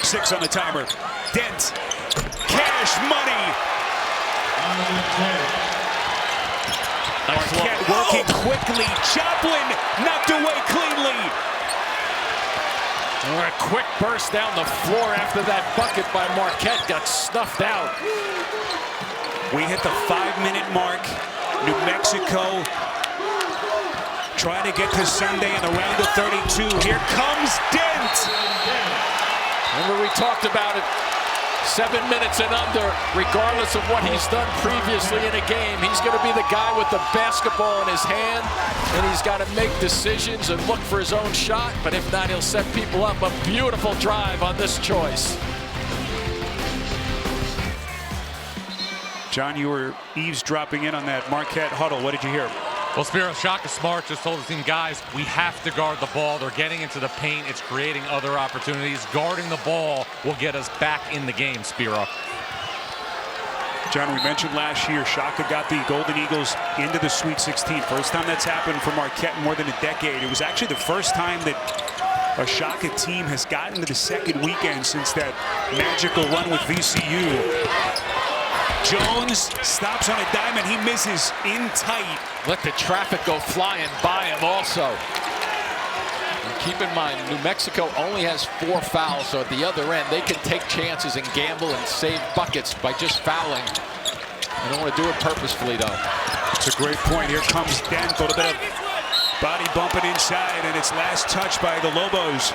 6 on the timer. Dent. Cash money. Marquette working quickly. Joplin knocked away cleanly. A quick burst down the floor after that bucket by Marquette got snuffed out. We hit the 5-minute mark. New Mexico trying to get to Sunday in the round of 32. Here comes Dent. Remember we talked about it. 7 minutes and under, regardless of what he's done previously in a game, he's going to be the guy with the basketball in his hand, and he's got to make decisions and look for his own shot. But if not, he'll set people up. A beautiful drive on this choice. John, you were eavesdropping in on that Marquette huddle. What did you hear? Well, Spiro, Shaka Smart just told his team, guys, we have to guard the ball. They're getting into the paint. It's creating other opportunities. Guarding the ball will get us back in the game, Spiro. John, we mentioned last year, Shaka got the Golden Eagles into the Sweet 16. First time that's happened for Marquette in more than a decade. It was actually the first time that a Shaka team has gotten to the second weekend since that magical run with VCU. Jones stops on a dime and he misses in tight. Let the traffic go flying by him also. And keep in mind, New Mexico only has 4 fouls, so at the other end, they can take chances and gamble and save buckets by just fouling. They don't want to do it purposefully, though. It's a great point. Here comes Dent, a little bit of body bumping inside, and it's last touch by the Lobos.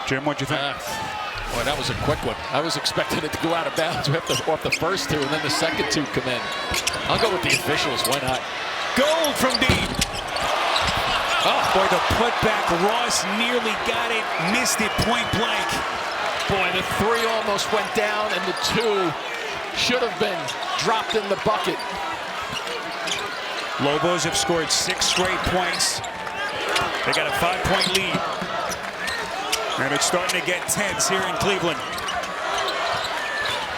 Jim, what'd you think? Boy, that was a quick one. I was expecting it to go out of bounds off the first 2, and then the second 2 come in. I'll go with the officials. Why not? Gold from deep. Oh, boy, the putback. Ross nearly got it. Missed it point blank. Boy, the 3 almost went down, and the 2 should have been dropped in the bucket. Lobos have scored 6 straight points. They got a 5-point lead. And it's starting to get tense here in Cleveland.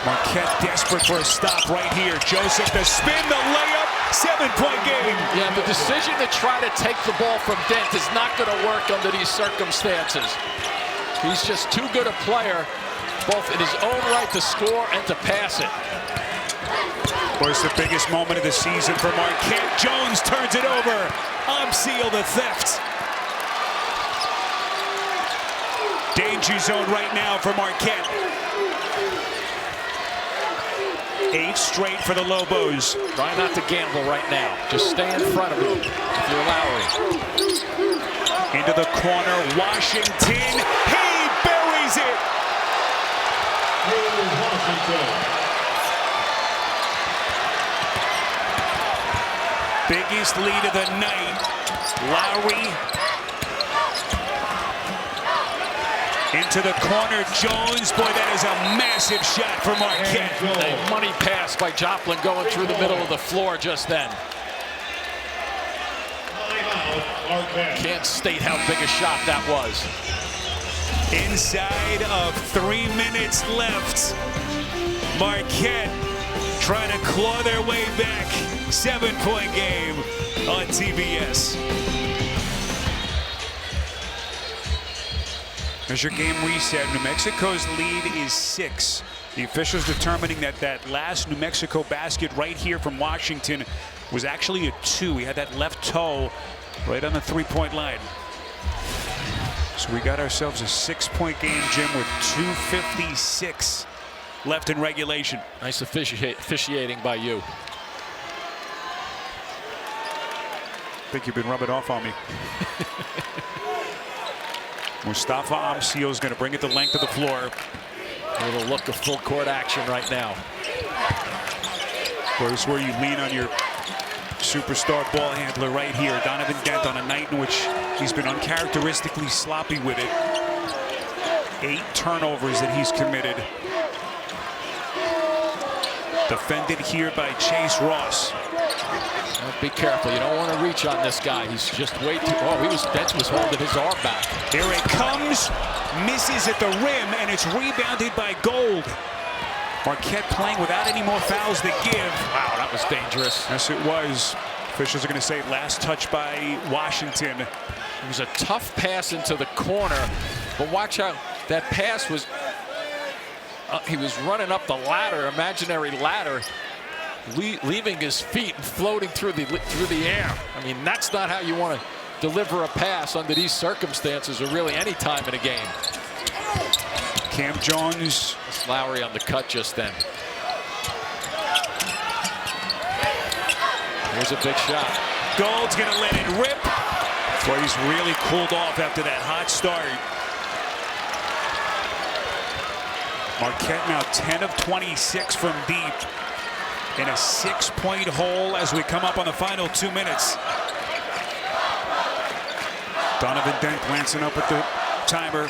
Marquette desperate for a stop right here. Joseph, the spin, the layup, 7-point game. Yeah, the decision to try to take the ball from Dent is not going to work under these circumstances. He's just too good a player, both in his own right to score and to pass it. Was the biggest moment of the season for Marquette. Jones turns it over. Amsiel the theft. Danger zone right now for Marquette. 8 straight for the Lobos. Try not to gamble right now. Just stay in front of him if you're Lowry. Into the corner, Washington. He buries it. Biggest lead of the night. Lowry. Into the corner, Jones. Boy, that is a massive shot for Marquette. A money pass by Joplin going through the middle of the floor just then. Can't state how big a shot that was. Inside of 3 minutes left. Marquette trying to claw their way back. 7-point game on TBS. As your game reset, New Mexico's lead is 6. The officials determining that that last New Mexico basket right here from Washington was actually a 2. He had that left toe right on the 3-point line. So we got ourselves a 6-point game, Jim, with 2:56 left in regulation. Nice officiating by you. I think you've been rubbing off on me. Mustafa Amsiel is going to bring it the length of the floor. A little look of full court action right now. Where's where you lean on your superstar ball handler right here. Donovan Dent on a night in which he's been uncharacteristically sloppy with it. 8 turnovers that he's committed. Defended here by Chase Ross. Be careful. You don't want to reach on this guy. He's just way too. Oh, Dent was holding his arm back. Here it comes. Misses at the rim, and it's rebounded by Gold. Marquette playing without any more fouls to give. Wow, that was dangerous. Yes, it was. Officials are going to say last touch by Washington. It was a tough pass into the corner, but watch out. That pass was. He was running up the ladder, imaginary ladder. leaving his feet and floating through the air. I mean, that's not how you want to deliver a pass under these circumstances, or really any time in a game. Cam Jones. That's Lowry on the cut just then. Here's a big shot. Gold's going to let it rip. Boy, he's really cooled off after that hot start. Marquette now 10 of 26 from deep in a 6-point hole as we come up on the final 2 minutes. Donovan Dent glancing up at the timer.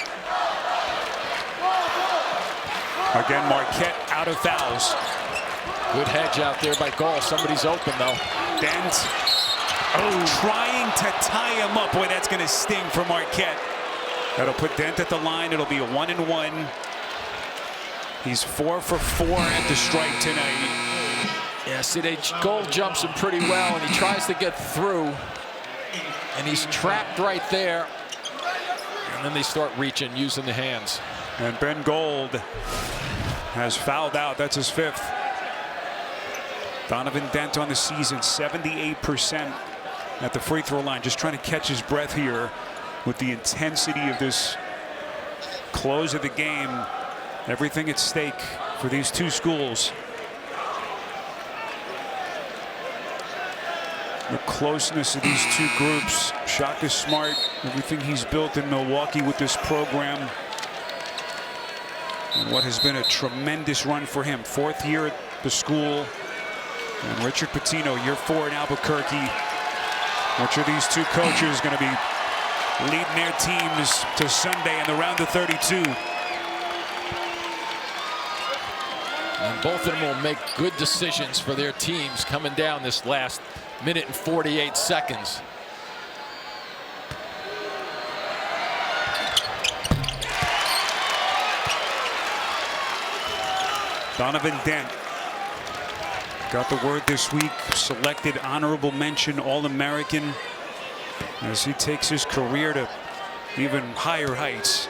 Again, Marquette out of fouls. Good hedge out there by Gall. Somebody's open, though. Dent trying to tie him up. Boy, that's going to sting for Marquette. That'll put Dent at the line. It'll be a 1-and-1. He's 4 for 4 at the stripe tonight. Yeah, see, Gall jumps him pretty well, and he tries to get through, and he's trapped right there. And then they start reaching, using the hands. And Ben Gold has fouled out. That's his 5th. Donovan Dent on the season, 78% at the free throw line. Just trying to catch his breath here with the intensity of this close of the game. Everything at stake for these two schools. The closeness of these two groups. Shaka Smart, everything he's built in Milwaukee with this program. And what has been a tremendous run for him. 4th year at the school. And Richard Pitino, year 4 in Albuquerque. Which of these two coaches going to be leading their teams to Sunday in the round of 32? And both of them will make good decisions for their teams coming down this last minute and 48 seconds. Donovan Dent got the word this week, selected honorable mention All-American as he takes his career to even higher heights.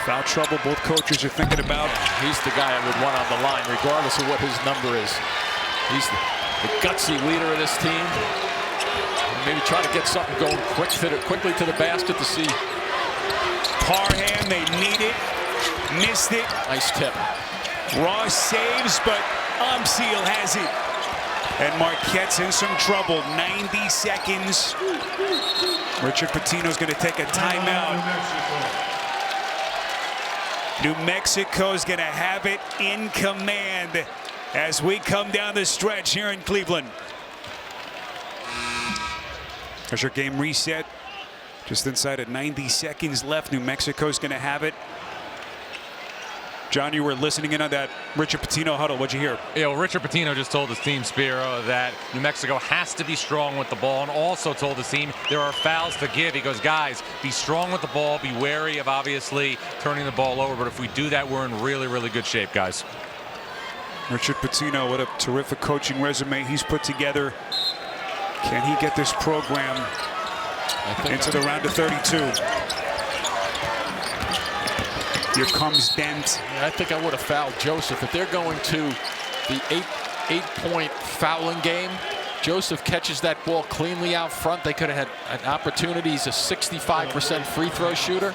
Foul trouble both coaches are thinking about. He's the guy I would want on the line regardless of what his number is. He's the gutsy leader of this team. Maybe try to get something going quickly to the basket to see. Parham, they need it. Missed it. Nice tip. Ross saves, but Umseal has it. And Marquette's in some trouble. 90 seconds. Richard Pitino's going to take a timeout. New Mexico's going to have it in command as we come down the stretch here in Cleveland. There's your game reset. Just inside of 90 seconds left. New Mexico's going to have it. John, you were listening in on that Richard Pitino huddle. What'd you hear? Yeah, well, Richard Pitino just told his team, Spiro, that New Mexico has to be strong with the ball, and also told his team there are fouls to give. He goes, guys, be strong with the ball, be wary of obviously turning the ball over, but if we do that, we're in really, really good shape, guys. Richard Pitino, what a terrific coaching resume he's put together. Can he get this program into the round of 32? Here comes Dent. Yeah, I think I would have fouled Joseph. If they're going to the eight-point fouling game, Joseph catches that ball cleanly out front. They could have had an opportunity. He's a 65% free throw shooter.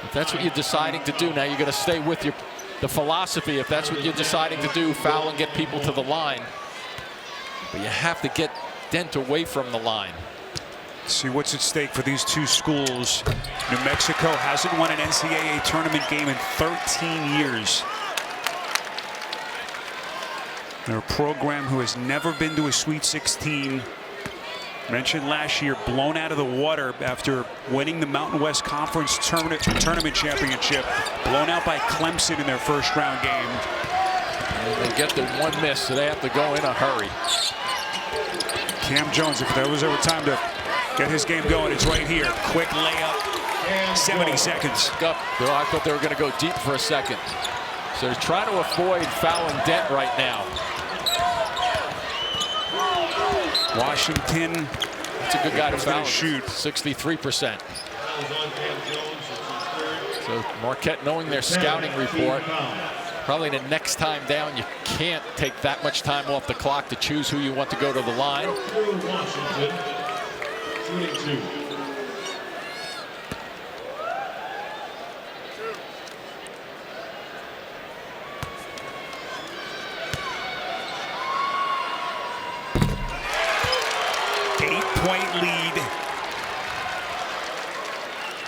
If that's what you're deciding to do, now you're going to stay with the philosophy. If that's what you're deciding to do, foul and get people to the line. But you have to get Dent away from the line. See what's at stake for these two schools. New Mexico hasn't won an NCAA tournament game in 13 years. They're a program who has never been to a Sweet 16. Mentioned last year, blown out of the water after winning the Mountain West Conference tournament championship. Blown out by Clemson in their first round game. And they get the one miss, so they have to go in a hurry. Cam Jones, if there was ever time to get his game going, it's right here. Quick layup, 70 seconds. I thought they were going to go deep for a second. So they're trying to avoid fouling Dent right now. Washington, that's a good guy to foul. Shoot. 63%. So Marquette, knowing their scouting report, Probably the next time down, you can't take that much time off the clock to choose who you want to go to the line. Washington, 22. Eight-point lead.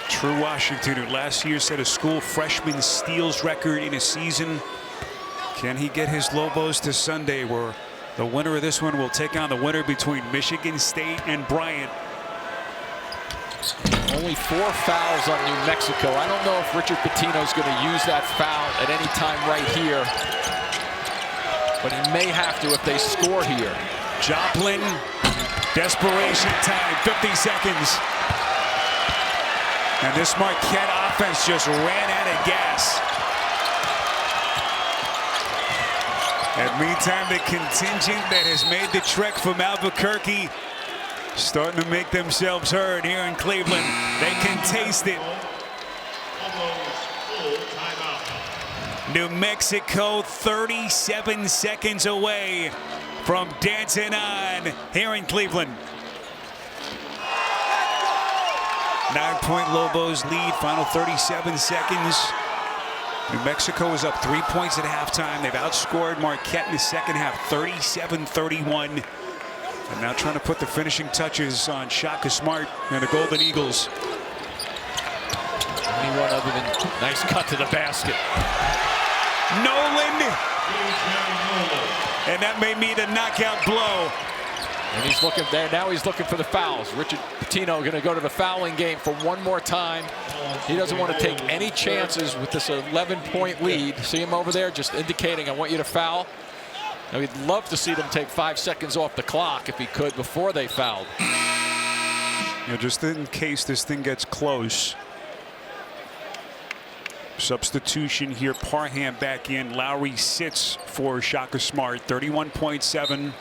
True Washington, who last year set a school freshman steals record in a season. Can he get his Lobos to Sunday, where the winner of this one will take on the winner between Michigan State and Bryant? Only 4 fouls on New Mexico. I don't know if Richard Pitino's going to use that foul at any time right here, but he may have to if they score here. Joplin, desperation time, 50 seconds. And this Marquette offense just ran out of gas. And meantime, the contingent that has made the trek from Albuquerque starting to make themselves heard here in Cleveland. They can taste it. New Mexico 37 seconds away from dancing on here in Cleveland. 9-point Lobos lead, final 37 seconds. New Mexico is up 3 points at halftime. They've outscored Marquette in the second half, 37-31. And now trying to put the finishing touches on Shaka Smart and the Golden Eagles. Anyone other than nice cut to the basket. Nolan. And that may be the knockout blow. And he's looking there. Now he's looking for the fouls. Richard Pitino going to go to the fouling game for one more time. He doesn't want to take any chances with this 11-point lead. See him over there just indicating, I want you to foul. Now he'd love to see them take 5 seconds off the clock if he could before they fouled. Yeah, just in case this thing gets close. Substitution here, Parham back in. Lowry sits for Shaka Smart, 31.7.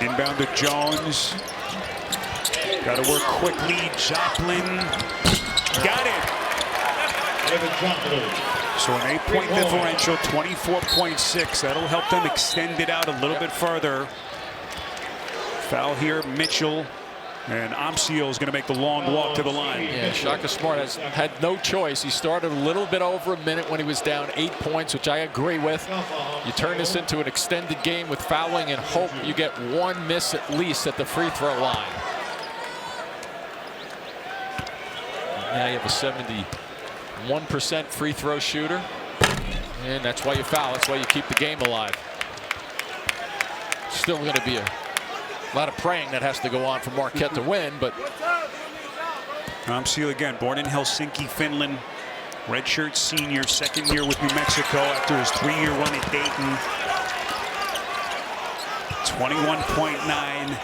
Inbound to Jones. Got to work quickly. Joplin. Got it. So an 8-point differential, 24.6. That'll help them extend it out a little bit further. Foul here, Mitchell. And Amsio is going to make the long walk to the line. Yeah, Shaka Smart has had no choice. He started a little bit over a minute when he was down 8 points, which I agree with. You turn this into an extended game with fouling and hope you get one miss at least at the free throw line. Now you have a 71% free throw shooter. And that's why you foul. That's why you keep the game alive. Still going to be a lot of praying that has to go on for Marquette to win, but Amsio again, born in Helsinki, Finland. Redshirt senior, second year with New Mexico after his 3-year run at Dayton. 21.9,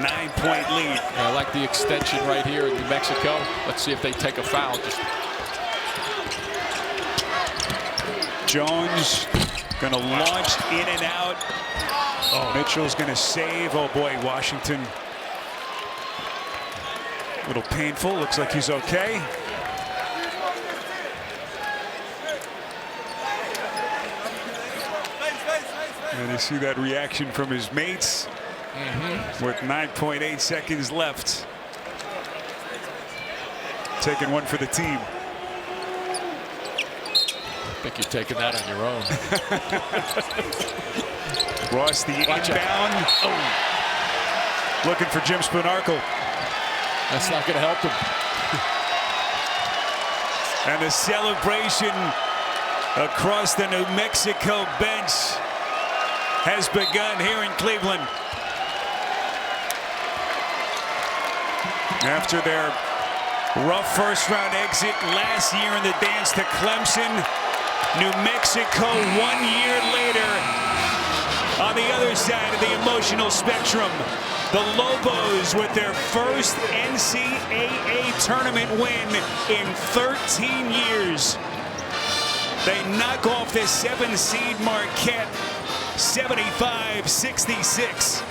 9-point lead. I like the extension right here in New Mexico. Let's see if they take a foul. Jones going to launch in and out. Oh, Mitchell's going to save. Oh boy, Washington. A little painful. Looks like he's okay. And you see that reaction from his mates with 9.8 seconds left. Taking one for the team. I think you're taking that on your own. Ross the inbound. Oh. Looking for Jim Spanarkel. That's not going to help him. And the celebration across the New Mexico bench has begun here in Cleveland. After their rough first-round exit last year in the dance to Clemson, New Mexico 1 year later on the other side of the emotional spectrum. The Lobos with their first NCAA tournament win in 13 years. They knock off the 7-seed Marquette 75-66.